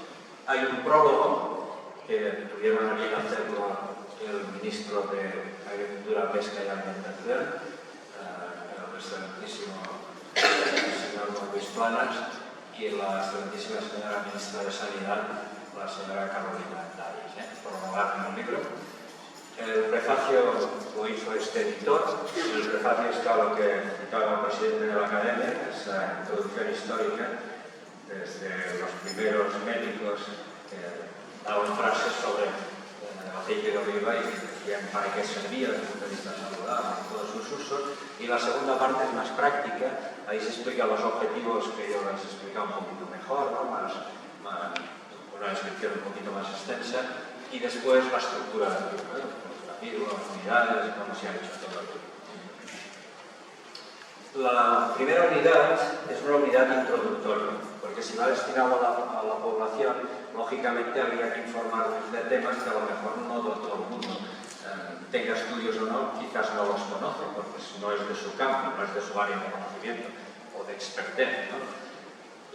hay un prólogo que tuvieron a bien hacerlo el ministro de Agricultura, Pesca y Alimentación, el excelentísimo señor Luis Planas, y la excelentísima señora ministra de Sanidad, la señora Carolina Darias, prologaron el libro. El prefacio lo hizo este editor. En el prefacio está lo que citaba el presidente de la Academia, esa introducción histórica, desde los primeros médicos que daban frases sobre el aceite de oliva y decían para qué servía desde el punto de vista saludable y todos sus usos. Y la segunda parte es más práctica, ahí se explican los objetivos que yo les he explicado un poquito mejor, ¿no? Una descripción un poquito más extensa, y después la estructura del libro, las unidades, cómo se ha hecho todo el libro. La primera unidad es una unidad introductoria, porque si va destinado a la población, lógicamente habría que informarles de temas que a lo mejor no todo el mundo tenga estudios o no, quizás no los conoce, porque no es de su campo, no es de su área de conocimiento o de expertise, ¿no?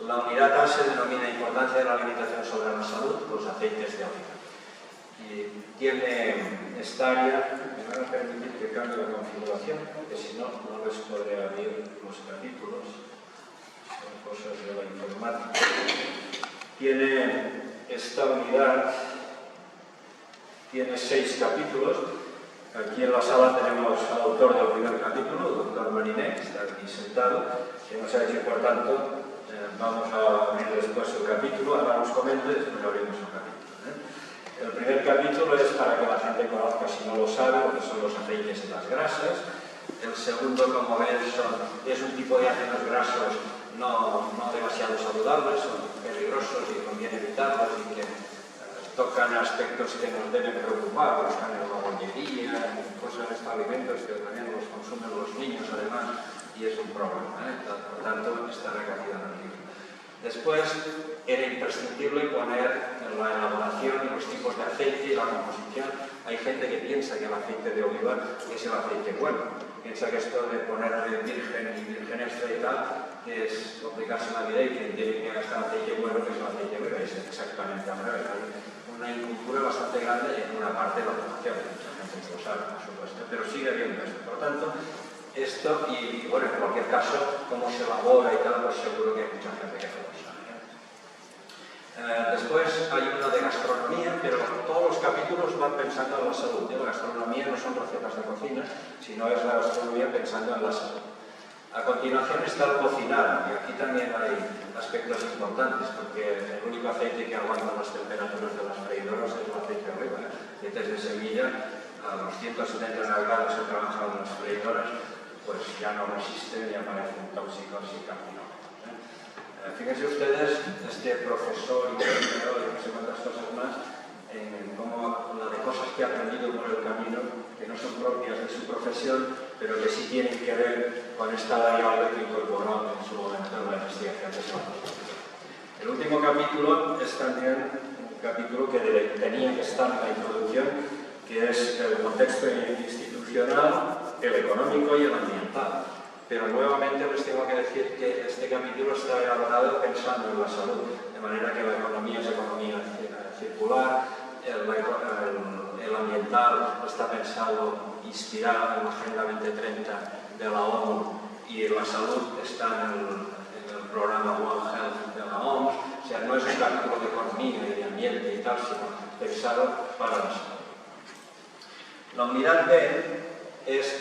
La unidad A se denomina Importancia de la alimentación sobre la salud, los aceites de oliva. Y tiene esta área, me van a permitir que cambie la configuración, porque si no, no les podré abrir los capítulos, son cosas de la informática. Tiene esta unidad, tiene 6 capítulos. Aquí en la sala tenemos al autor del primer capítulo, el doctor Mariné, que está aquí sentado, que nos ha hecho, por tanto, vamos a abrir después su capítulo, ahora os comento y después abrimos su capítulo. El primer capítulo es para que la gente conozca, si no lo sabe, lo que son los aceites y las grasas. El segundo, como ven, es un tipo de ácidos grasos no demasiado saludables, son peligrosos y conviene evitarlos y que tocan aspectos que nos deben preocupar, como están en la bollería, cosas de estos alimentos que también los consumen los niños además, y es un problema, por tanto está recogida en el libro. Después era imprescindible poner en la elaboración los tipos de aceite y la composición. Hay gente que piensa que el aceite de oliva es el aceite bueno, piensa que esto de ponerle virgen y virgen extra y tal es complicarse la vida y que tiene que gastar aceite bueno que es el aceite bueno, es exactamente al revés. Una incultura bastante grande y en una parte de la población, mucha gente no lo sabe, por supuesto, pero sigue habiendo esto. Por tanto, esto, y bueno, en cualquier caso, cómo se elabora y tal, pues seguro que hay mucha gente que no lo sabe. Después hay uno de gastronomía, pero todos los capítulos van pensando en la salud. La gastronomía no son recetas de cocina, sino es la gastronomía pensando en la salud. A continuación está el cocinar, y aquí también hay aspectos importantes, porque el único aceite que aguanta las temperaturas de las freidoras es el aceite de oliva. Aceites de semilla, a los 179 grados se trabajan las freidoras, pues ya no resisten y aparecen tóxicos y carcinógenos. Fíjense ustedes, este profesor y no sé cuántas cosas más, como la de cosas que ha aprendido por el camino, que no son propias de su profesión, pero que sí tienen que ver con esta variable que incorporó en su momento en la investigación de salud. El último capítulo es también un capítulo que tenía que estar en la introducción, que es el contexto institucional, el económico y el ambiental. Pero nuevamente les tengo que decir que este capítulo está elaborado pensando en la salud, de manera que la economía es economía circular, el ambiental está pensado, inspirado en la Agenda 2030 de la ONU y la salud está en el programa World Health de la OMS, o sea, no es un capítulo de economía y de ambiente y tal, sino pensado para la salud. La unidad B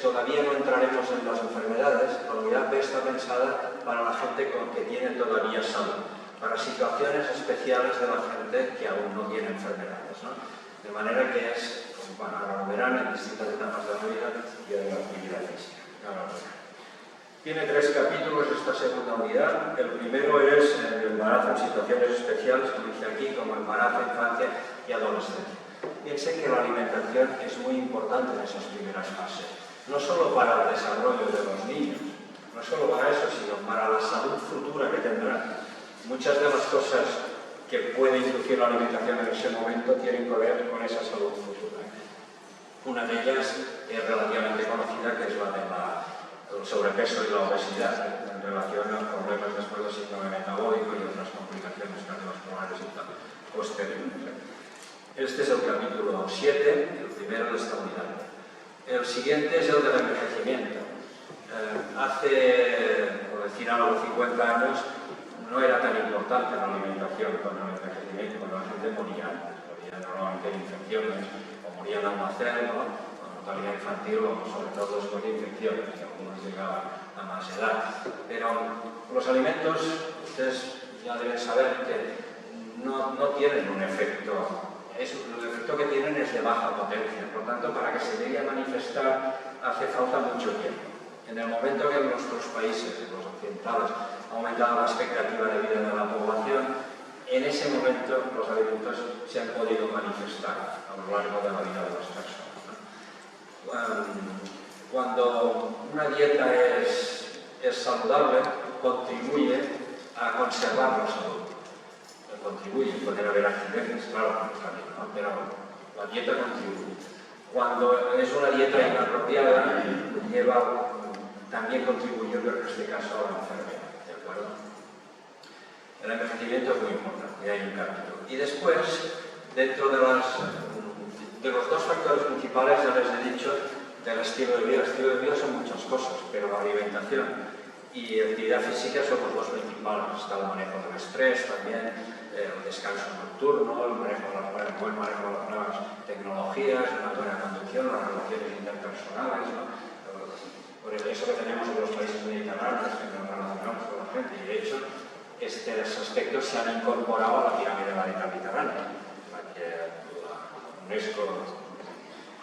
todavía no entraremos en las enfermedades, la unidad B está pensada para la gente que tiene todavía salud, para situaciones especiales de la gente que aún no tiene enfermedades, ¿no? De manera que es, bueno, ahora lo verán en distintas etapas de la vida y de la actividad física. Tiene 3 capítulos esta segunda unidad. El primero es el embarazo en situaciones especiales, como dice aquí, como embarazo, infancia y adolescencia. Piensen que la alimentación es muy importante en esas primeras fases, no solo para el desarrollo de los niños, no solo para eso, sino para la salud futura que tendrán. Muchas de las cosas que puede inducir la alimentación en ese momento tienen que ver con esa salud futura. Una de ellas es relativamente conocida, que es la del sobrepeso y la obesidad, en relación a problemas después del síndrome metabólico y otras complicaciones cardiovasculares y tal, posteriores. Este es el capítulo 7, el primero de esta unidad. El siguiente es el del envejecimiento. Por decir algo, 50 años no era tan importante la alimentación con el envejecimiento, cuando la gente moría antes, morían normalmente de infecciones, o morían al nacer, ¿no? Con mortalidad infantil, o sobre todo después de infecciones, que algunos llegaban a más edad. Pero los alimentos, ustedes ya deben saber que no tienen un efecto. El efecto que tienen es de baja potencia, por tanto, para que se llegue a manifestar hace falta mucho tiempo. En el momento que en nuestros países, los occidentales, ha aumentado la expectativa de vida de la población, en ese momento los alimentos se han podido manifestar a lo largo de la vida de las personas. Cuando una dieta es saludable, contribuye a conservar la salud. Contribuye, pueden haber accidentes, claro, pero la dieta contribuye. Cuando es una dieta inapropiada, también contribuye, pero en este caso, a la enfermedad, ¿de acuerdo? El envejecimiento es muy importante, y hay un capítulo. Y después, dentro de los 2 factores principales, ya les he dicho, del estilo de vida. El estilo de vida son muchas cosas, pero la alimentación y actividad física son los 2 principales. Está el manejo del estrés también, el descanso nocturno, el buen manejo de las nuevas tecnologías, una buena conducción, las relaciones interpersonales, ¿no? Por eso que tenemos en los países mediterráneos, que nos relacionamos con la gente, y de hecho, estos aspectos se han incorporado a la pirámide de la dieta mediterránea, para que UNESCO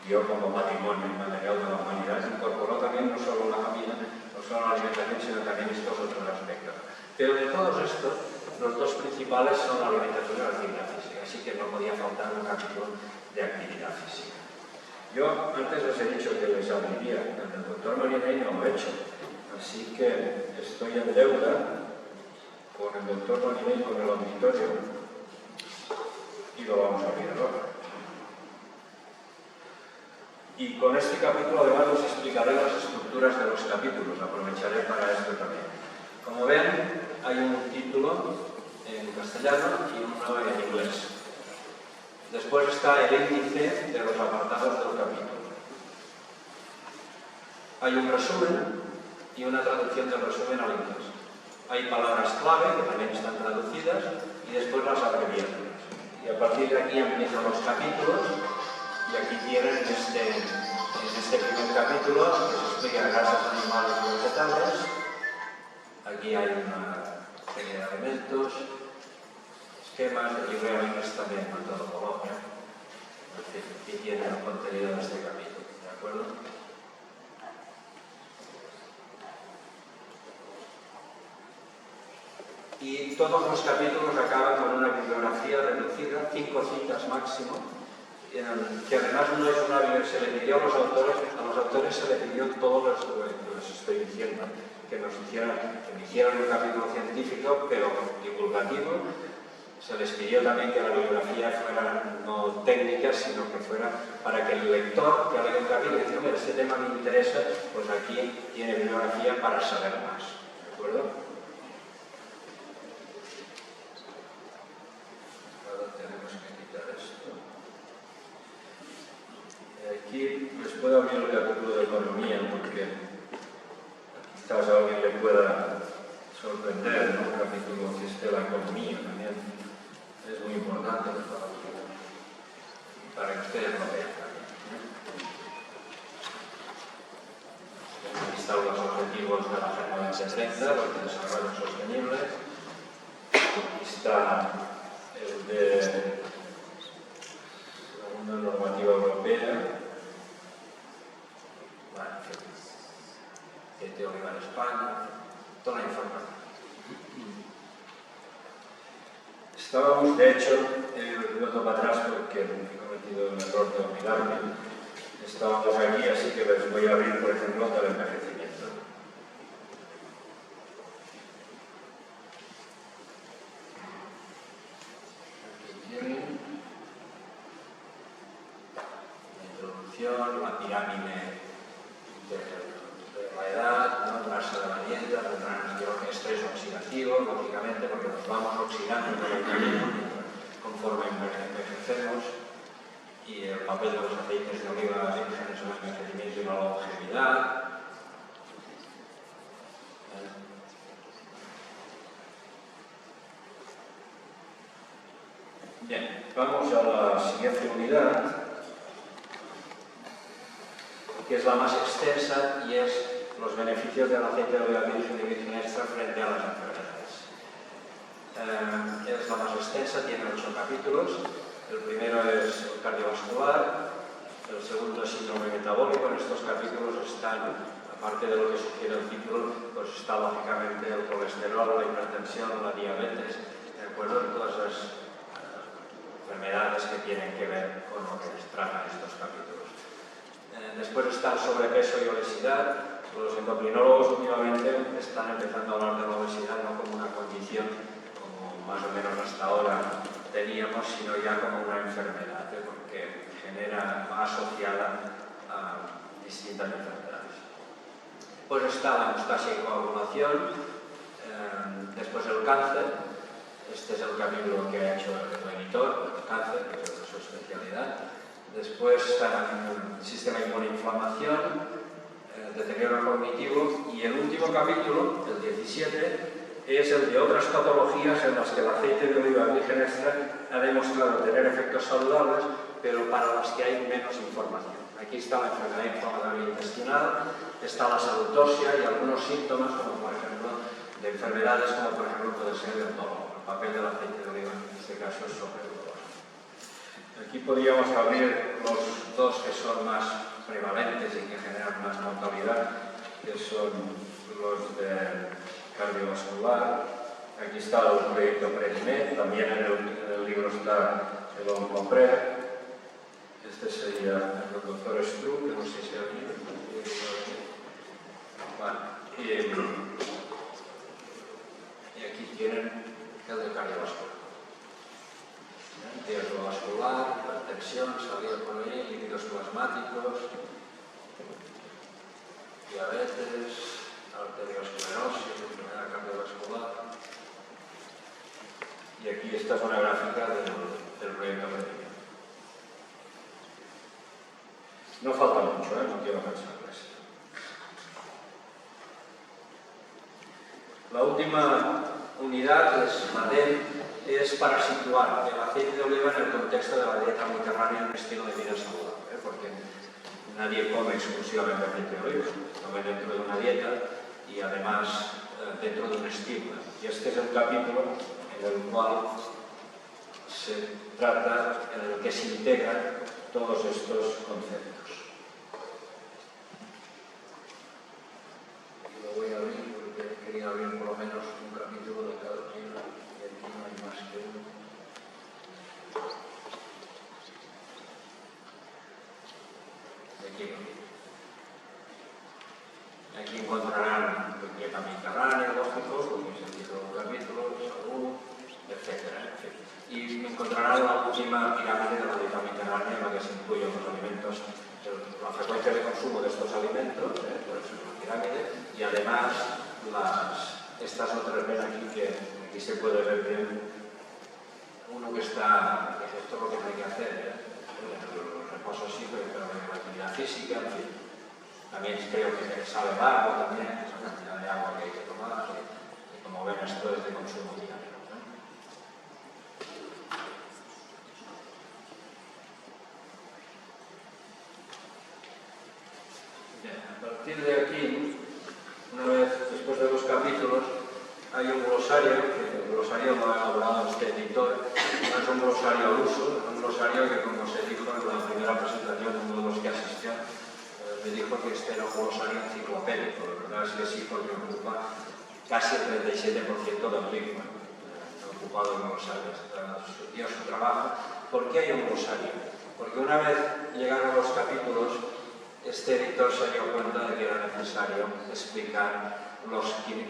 dio como patrimonio inmaterial de la humanidad, incorporó también no solo la comida, no solo la alimentación, sino también estos otros aspectos. Pero de todos estos, los dos principales son la alimentación y la actividad física, así que no podía faltar un capítulo de actividad física. Yo antes les he dicho que les abriría, el doctor Molinell no lo he hecho, así que estoy en deuda con el doctor Molinell, con el auditorio, y lo vamos a abrir ahora. Y con este capítulo además os explicaré las estructuras de los capítulos, aprovecharé para esto también. Como ven, hay un título en castellano y uno en inglés. Después está el índice de los apartados del capítulo. Hay un resumen y una traducción del resumen al inglés. Hay palabras clave que también están traducidas y después las abreviaturas. Y a partir de aquí empiezan los capítulos. Y aquí tienen en este primer capítulo que se explica grasas animales y vegetales. Aquí hay una serie de elementos, esquemas, aquí realmente está bien metodología. Aquí tienen el contenido de este capítulo, ¿de acuerdo? Y todos los capítulos acaban con una bibliografía reducida, 5 citas máximo, que además no es una bibliografía, se le pidió a los autores se le pidió todo lo que les estoy diciendo, que me hicieran un capítulo científico, pero divulgativo. Se les pidió también que la bibliografía fuera no técnica, sino que fuera para que el lector que lea un capítulo y dice, hombre, este tema me interesa, pues aquí tiene bibliografía para saber más, ¿de acuerdo? Aquí les puedo abrir el capítulo de economía porque quizás a alguien le pueda sorprender, ¿no? Un capítulo que esté la economía también es muy importante para que ustedes lo vean también. Aquí están los objetivos de la Agenda 2030, los de desarrollo sostenible. Aquí está el de una normativa europea. De Olivar España, toda la información. Estábamos, de hecho, vuelto para atrás porque he cometido el error de olvidarme. Estábamos aquí, así que les voy a abrir, por ejemplo, del envejecimiento. Aquí tienen la introducción, la pirámide de la edad, ¿no? Grasa de la dieta, estrés oxidativo, lógicamente, porque nos vamos oxidando con el camino conforme envejecemos, y el papel de los aceites de oliva vírgenes en el envejecimiento y la longevidad. Bien, vamos a la siguiente unidad, que es la más extensa y es los beneficios del aceite de oliva virgen y virgen extra frente a las enfermedades. Es la más extensa, tiene 8 capítulos. El primero es el cardiovascular, el segundo es síndrome metabólico. En estos capítulos están, aparte de lo que sugiere el título, pues está lógicamente el colesterol, la hipertensión, la diabetes, ¿de acuerdo? Todas las enfermedades que tienen que ver con lo que tratan estos capítulos. Después está el sobrepeso y obesidad. Los endocrinólogos últimamente están empezando a hablar de la obesidad no como una condición, como más o menos hasta ahora teníamos, sino ya como una enfermedad, porque va asociada a distintas enfermedades. Pues está la hemostasia y coagulación. Después el cáncer. Este es el capítulo que ha hecho el editor, el cáncer, que es su especialidad. Después está el sistema inmunoinflamación, el deterioro cognitivo, y el último capítulo, el 17, es el de otras patologías en las que el aceite de oliva virgen extra ha demostrado tener efectos saludables, pero para las que hay menos información. Aquí está la enfermedad inflamatoria intestinal, está la salud ósea y algunos síntomas, como por ejemplo, de enfermedades como por ejemplo puede ser el dolor. El papel del aceite de oliva en este caso es sobre el dolor. Aquí podríamos abrir los dos que son más prevalentes y que generan más mortalidad, que son los de cardiovascular. Aquí está el proyecto PREDIMED, también en el libro está el OncoPRE. Este sería el doctor Struck, que no sé si ha venido. Vale. Y aquí tienen el de cardiovascular. Riesgo vascular, hipertensión, salida por ahí, líquidos plasmáticos, diabetes, arteriosclerosis, enfermedad cardiovascular. Y aquí esta es una gráfica del proyecto PREDIMED. No falta mucho, no quiero cansarles. La última unidad es la D, es para situar el aceite de oliva en el contexto de la dieta mediterránea en un estilo de vida saludable, porque nadie come exclusivamente aceite de oliva, come dentro de una dieta y además dentro de un estilo. Y este es el capítulo en el cual se trata, en el que se integran todos estos conceptos. Y lo voy a abrir porque quería abrir por lo menos un capítulo de cada libro. Aquí no hay más que uno. Aquí encontrarán el dieta mediterránea, lógico, porque es el título del capítulo, salud, etc. Y encontrarán la última pirámide de la dieta mediterránea en la que se incluyen los alimentos, la frecuencia de consumo de estos alimentos, por eso es una pirámide, y además estas otras ven aquí que aquí se puede ver bien uno que está, que esto es lo que no hay que hacer, el reposo sí, pero la actividad física, en fin. También creo que sabe agua también, esa cantidad de agua que hay que tomar, y como ven esto es de consumo diario. Bien, a partir de aquí, una vez después de los capítulos, hay un glosario, que el glosario lo ha elaborado este editor, no es un glosario al uso, es un glosario que, como se dijo en la primera presentación, uno de los que asistió, me dijo que este era un glosario enciclopédico. La verdad es que sí, porque ocupa casi el 37% del libro. Ocupado en glosarios. Dio su trabajo. ¿Por qué hay un glosario? Porque una vez llegaron los capítulos, este editor se dio cuenta de que era necesario explicar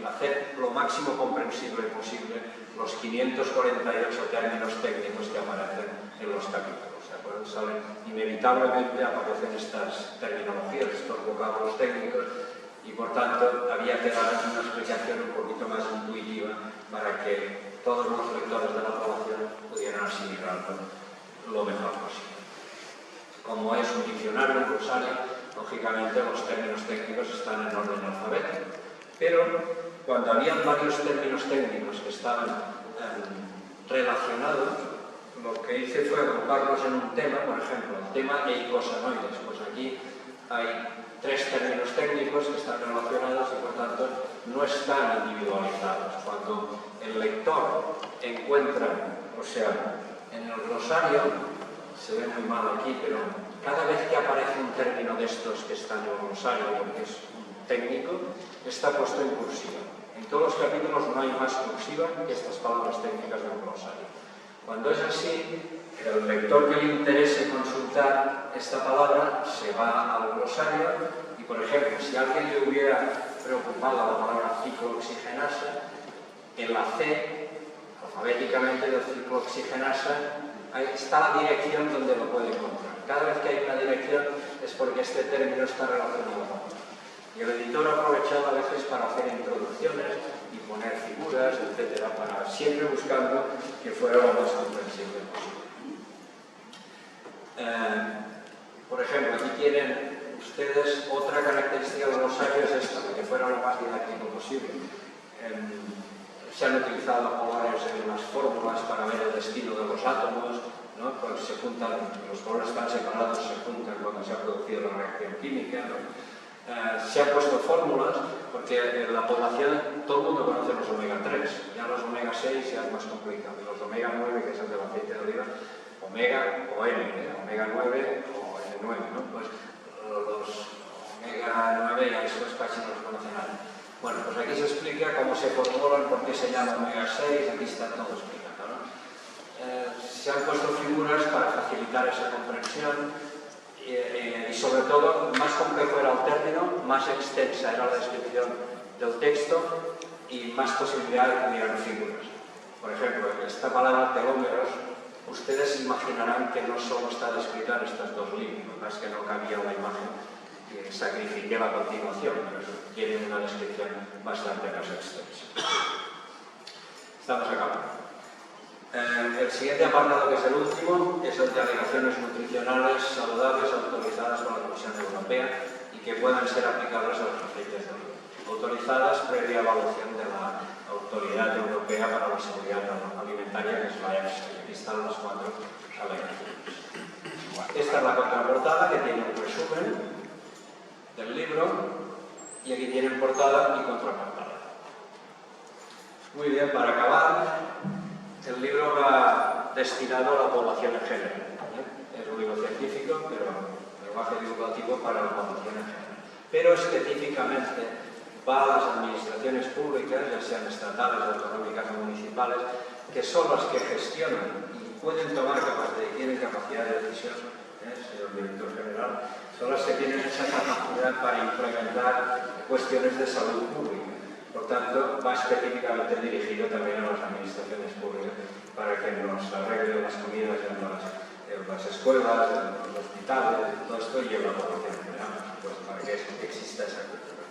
hacer lo máximo comprensible posible los 548 términos técnicos que aparecen en los capítulos. Inevitablemente aparecen estas terminologías, estos vocablos técnicos, y por tanto había que dar una explicación un poquito más intuitiva para que todos los lectores de la población pudieran asimilarlo lo mejor posible. Como es un diccionario, un glosario, lógicamente los términos técnicos están en orden alfabético, pero cuando había varios términos técnicos que estaban relacionados, lo que hice fue agruparlos en un tema, por ejemplo, el tema eicosanoides. Pues aquí hay 3 términos técnicos que están relacionados y por tanto no están individualizados. Cuando el lector encuentra, o sea, en el glosario, se ve muy mal aquí, pero cada vez que aparece un término de estos que está en el glosario, porque es técnico, está puesto en cursiva. En todos los capítulos no hay más cursiva que estas palabras técnicas del glosario. Cuando es así, el lector que le interese consultar esta palabra se va al glosario y, por ejemplo, si a alguien le hubiera preocupado la palabra ciclooxigenasa, en la C, alfabéticamente del ciclooxigenasa, ahí está la dirección donde lo puede encontrar. Cada vez que hay una dirección es porque este término está relacionado con otro. Y el editor ha aprovechado a veces para hacer introducciones y poner figuras, etcétera, para siempre buscando que fuera lo más comprensible posible. Por ejemplo, aquí tienen ustedes otra característica del glosario, es esta, de que fuera lo más didáctico posible. Se han utilizado colores en las fórmulas para ver el destino de los átomos, ¿no? Cuando se juntan, los colores están separados, se juntan cuando se ha producido la reacción química, ¿no? Se han puesto fórmulas, porque en la población todo el mundo conoce los omega 3, ya los omega 6 ya es más complicado, y los omega 9, que es el del aceite de oliva, omega o N, omega 9 o N9, ¿no? Pues los omega 9 ya esos casi no los conoce nadie. Bueno, pues aquí se explica cómo se formulan, por qué se llama omega 6, aquí está todo explicado, ¿no? Se han puesto figuras para facilitar esa comprensión y sobre todo, más complejo era el término, más extensa era la descripción del texto y más posibilidad de que hubieran figuras. Por ejemplo, esta palabra telómeros, ustedes imaginarán que no solo está descrita en estos dos libros, más que no cabía una imagen que sacrifiqué a continuación, pero tienen una descripción bastante más extensa. Estamos acabando. El siguiente apartado, que es el último, es el de alegaciones nutricionales saludables autorizadas por la Comisión Europea y que puedan ser aplicables a los aceites de oliva. Autorizadas previa evaluación de la Autoridad Europea para la Seguridad Alimentaria, que es la EFSA. Y aquí están las 4 alegaciones. Esta es la contraportada, que tiene un resumen del libro, y aquí tienen portada y contraportada. Muy bien, para acabar, el libro va destinado a la población en general. Es un libro científico, pero lenguaje divulgativo para la población en general. Pero específicamente va a las administraciones públicas, ya sean estatales, autonómicas o municipales, que son las que gestionan y pueden tomar tienen capacidad de decisión, señor director general, son las que tienen esa capacidad para implementar cuestiones de salud pública. Por tanto, va específicamente dirigido también a las administraciones públicas para que nos arreglen las comidas en las escuelas, en los hospitales, todo esto, y en la población en general, pues, para que exista esa cultura.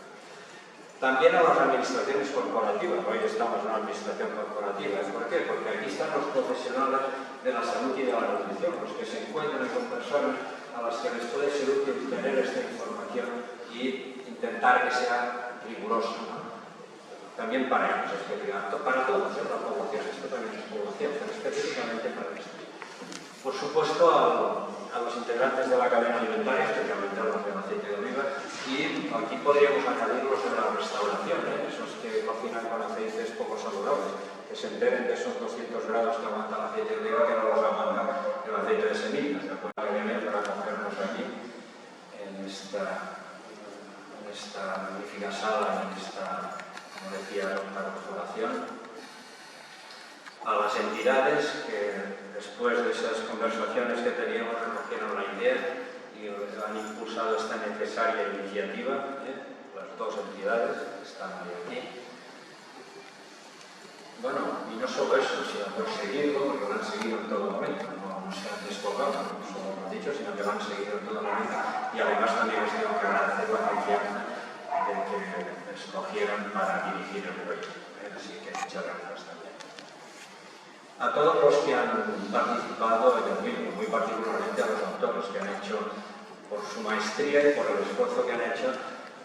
También a las administraciones corporativas. Hoy estamos en una administración corporativa. ¿Por qué? Porque aquí están los profesionales de la salud y de la nutrición, los que se encuentran con personas a las que les puede ser útil tener esta información y intentar que sea rigurosa, ¿no? También para ellos, para todos, la población, esto también es población, pero específicamente para esto. Por supuesto, a los integrantes de la cadena alimentaria, especialmente a los del aceite de oliva, y aquí podríamos añadirlos en la restauración, esos que cocinan con aceites poco saludables, que se enteren de esos 200 grados que aguanta el aceite de oliva, que no los aguanta el aceite de semillas. ¿De acuerdo? Que viene para cogernos aquí, en esta magnífica sala, en esta, como decía, la restauración, a las entidades que después de esas conversaciones que teníamos recogieron la idea y han impulsado esta necesaria iniciativa, las dos entidades que están ahí aquí. Bueno, y no solo eso, sino por seguirlo, porque lo han seguido en todo momento, no se han descolgado, no solo lo han dicho, sino que lo han seguido en todo momento, y además también les tengo que agradecer la confianza de que me escogieran para dirigir el proyecto. Así que muchas gracias también. A todos los que han participado en el libro, muy particularmente a los autores que han hecho, por su maestría y por el esfuerzo que han hecho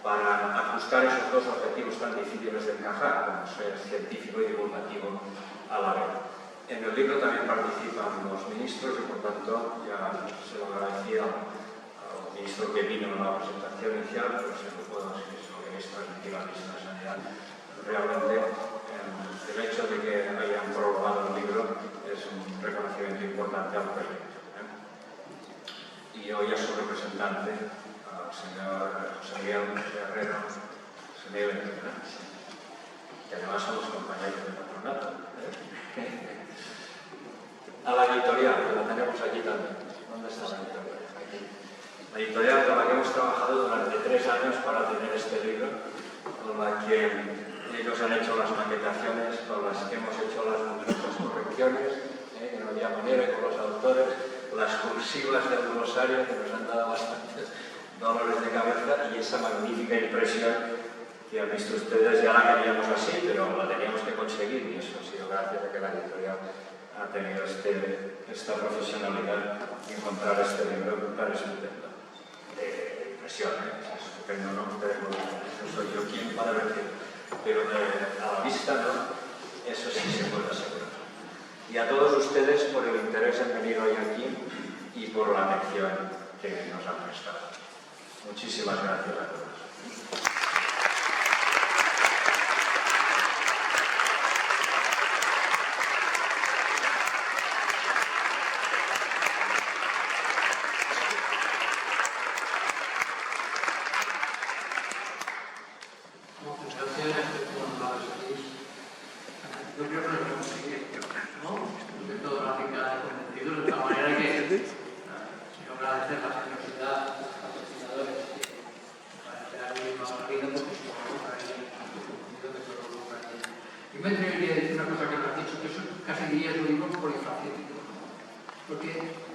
para ajustar esos dos objetivos tan difíciles de encajar, como ser científico y divulgativo a la vez. En el libro también participan los ministros y, por tanto, ya se lo agradecía al ministro que vino en la presentación inicial, pero se lo puedo decir, es lo que es transmitir la ministra de Sanidad. Realmente, el hecho de que hayan prologado el libro es un reconocimiento importante al proyecto. Y hoy a su representante, al señor José Miguel Herrero, que además somos compañeros de patronato. A la editorial, que la tenemos aquí también. ¿Dónde está la editorial? Aquí. La editorial con la que hemos trabajado durante 3 años para tener este libro, con la que ellos han hecho las maquetaciones, con las que hemos hecho las numerosas correcciones, que no había manera, con los autores, las cursivas del glosario, que nos han dado bastantes dolores de cabeza, y esa magnífica impresión que han visto ustedes. Ya la queríamos así, pero la teníamos que conseguir, y eso ha sido gracias a que la editorial ha tenido esta profesionalidad y encontrar este libro tan estupendo. De impresión, es estupendo, no soy yo quien para decirlo, pero a la vista, ¿no? Eso sí se puede asegurar. Y a todos ustedes por el interés en venir hoy aquí y por la atención que nos han prestado. Muchísimas gracias a todos.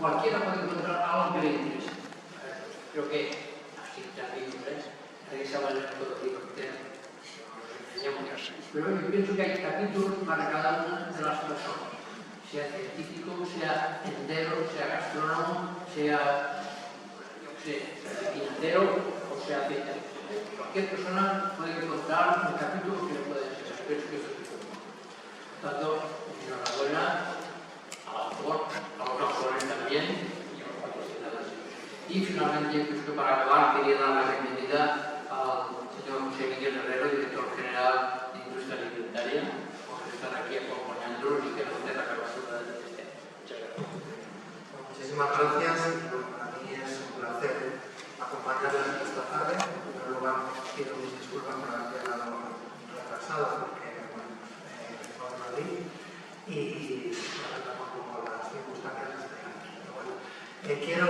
cualquiera puede encontrar algo que le interese. Creo que así también nadie se va a leer todo el libro entero. Pero yo pienso que hay capítulos para cada una de las personas, sea científico, sea entero, sea gastrónomo, sea, financiero o sea aceite. Cualquier persona puede encontrar un capítulo que le pueda interesar. Pero es que eso es todo. Por tanto, enhorabuena al autor, a los autores también y a los patrocinadores. Y finalmente, pues que para acabar, quería dar la bienvenida al señor José Miguel Herrero, director general de Industria Alimentaria, por estar aquí acompañándonos y que nos dé la clausura del este. Muchas gracias. Muchísimas gracias. Para mí es un placer acompañarles esta tarde. En primer lugar, pido mis disculpas por haber llegado retrasado porque estaba en Madrid y como las circunstancias de este año. Pero bueno, quiero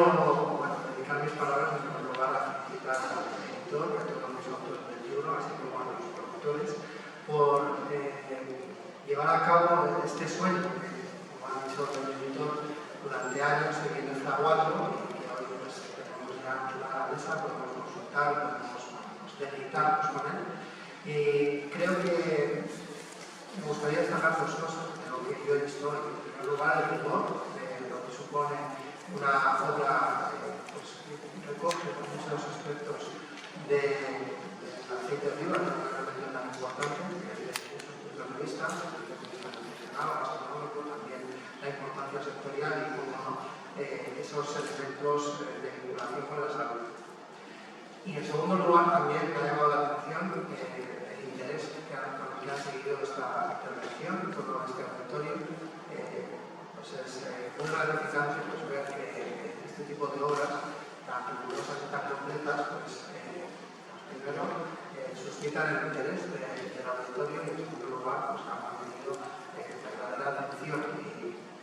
dedicar mis palabras en primer lugar a felicitar al editor y a todos los autores del libro, así como a los productores, por llevar a cabo este sueño que, como ha dicho el editor, durante años se viene fraguando y que hoy pues, tenemos ya la mesa, podemos consultar, podemos deleitarnos con él. Y creo que me gustaría destacar dos cosas de lo que yo he visto hoy. En primer lugar, el rigor de lo que supone una obra pues, recoge muchos aspectos del aceite de oliva, que es una herramienta tan importante desde muchos puntos de vista, nutricional, gastronómico, también la importancia sectorial y cómo esos elementos de vinculación con la salud. Y en segundo lugar, también me ha llamado la atención el interés con el que ha seguido esta intervención, todo este auditorio. Pues es muy gratificante pues, ver que este tipo de obras tan rigurosas y tan completas, pues primero suscitan el interés del auditorio y en segundo lugar pues, han mantenido verdadera atención.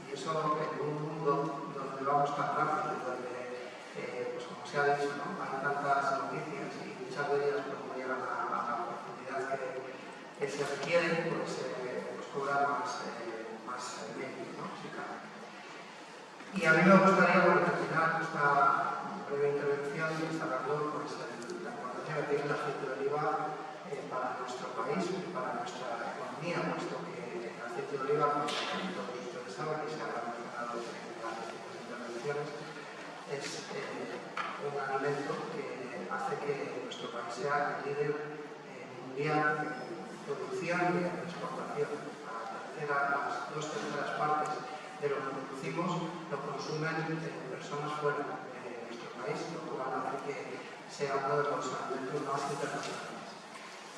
Y eso en un mundo donde vamos tan rápido, donde, pues como se ha dicho, ¿no? Hay tantas noticias y muchas de ellas pues, no llegan a la profundidad que se requiere, pues cobrar más mérito, ¿no? Y a mí me gustaría terminar esta breve intervención destacando pues, la importancia que tiene el aceite de oliva para nuestro país y para nuestra economía, puesto que el aceite de oliva, como todos ustedes saben y se ha mencionado en las distintas intervenciones, es un alimento que hace que nuestro país sea el líder mundial en producción y en exportación. Las 2/3 partes de lo que producimos lo consumen personas fuera de nuestro país, lo cual hace que sea uno de los alimentos más internacionales.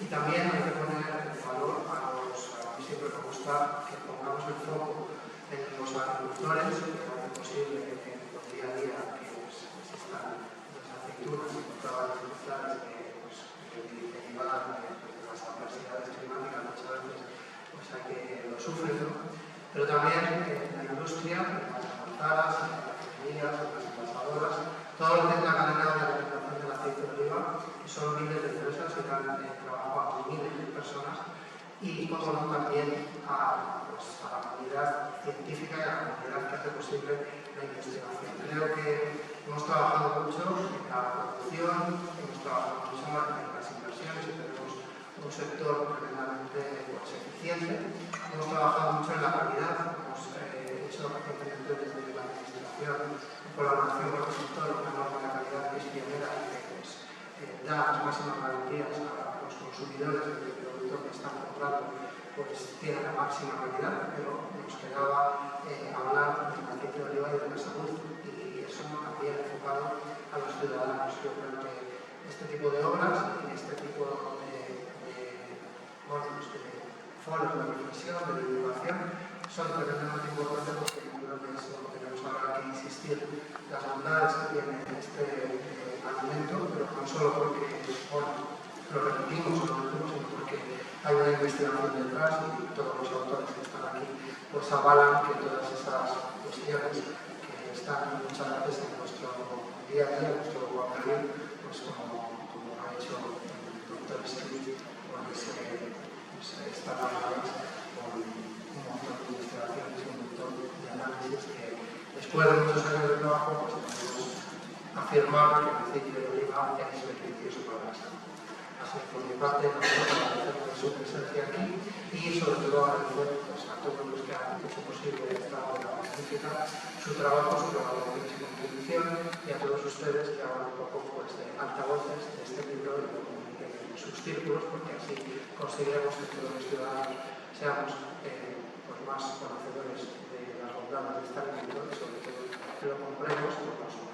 Y también hay que poner en valor a mí siempre me gusta que pongamos el foco en los agricultores, que hace posible que en el día a día que existan las aceitunas y todas las dificultades derivadas de las adversidades climáticas muchas veces pues hay que lo sufren, ¿no? Pero también en la industria, en las manzanas, en las refinerías, en las envasadoras, todo lo que es la cadena de alimentación del aceite de oliva, que son miles de empresas que dan trabajo a miles de personas y, como no, también a la comunidad científica y a la comunidad que hace posible la investigación. Creo que hemos trabajado mucho en la producción, hemos trabajado mucho en las inversiones y tenemos un sector tremendamente eficiente. Hemos trabajado mucho en la calidad, hemos hecho recientemente desde la administración en colaboración con el sector una norma de calidad que es pionera y que pues, da las máximas garantías a los consumidores de que el producto que están comprando pues, tiene la máxima calidad, pero nos quedaba hablar del aceite de oliva y de la salud y eso también enfocado a los ciudadanos. Yo creo que este tipo de obras y este tipo de foros de reflexión, de divulgación, son tremendamente importantes porque yo creo que eso tenemos ahora que insistir las bondades que tiene este alimento, pero no solo porque lo repetimos o lo decimos, sino porque hay una investigación detrás y todos los autores que están aquí pues avalan que todas esas cuestiones que están muchas veces en nuestro día a día, en nuestro vocabulario, pues como ha hecho el doctor Steve, pues están avaladas con un montón de investigaciones y un montón de análisis que después de muchos años de trabajo, pues podemos afirmar que el aceite de oliva es beneficioso para la salud. Así que por mi parte, agradecer su presencia aquí y sobre todo agradecer pues, a todos los que han hecho posible esta obra magnífica, su trabajo, su colaboración y su contribución, y a todos ustedes que hagan un poco pues, de altavoces de este libro y lo comuniquen en sus círculos, porque así conseguiremos que todos los ciudadanos seamos pues, más conocedores de las bondades de este alimento y sobre todo que lo compremos por consumo.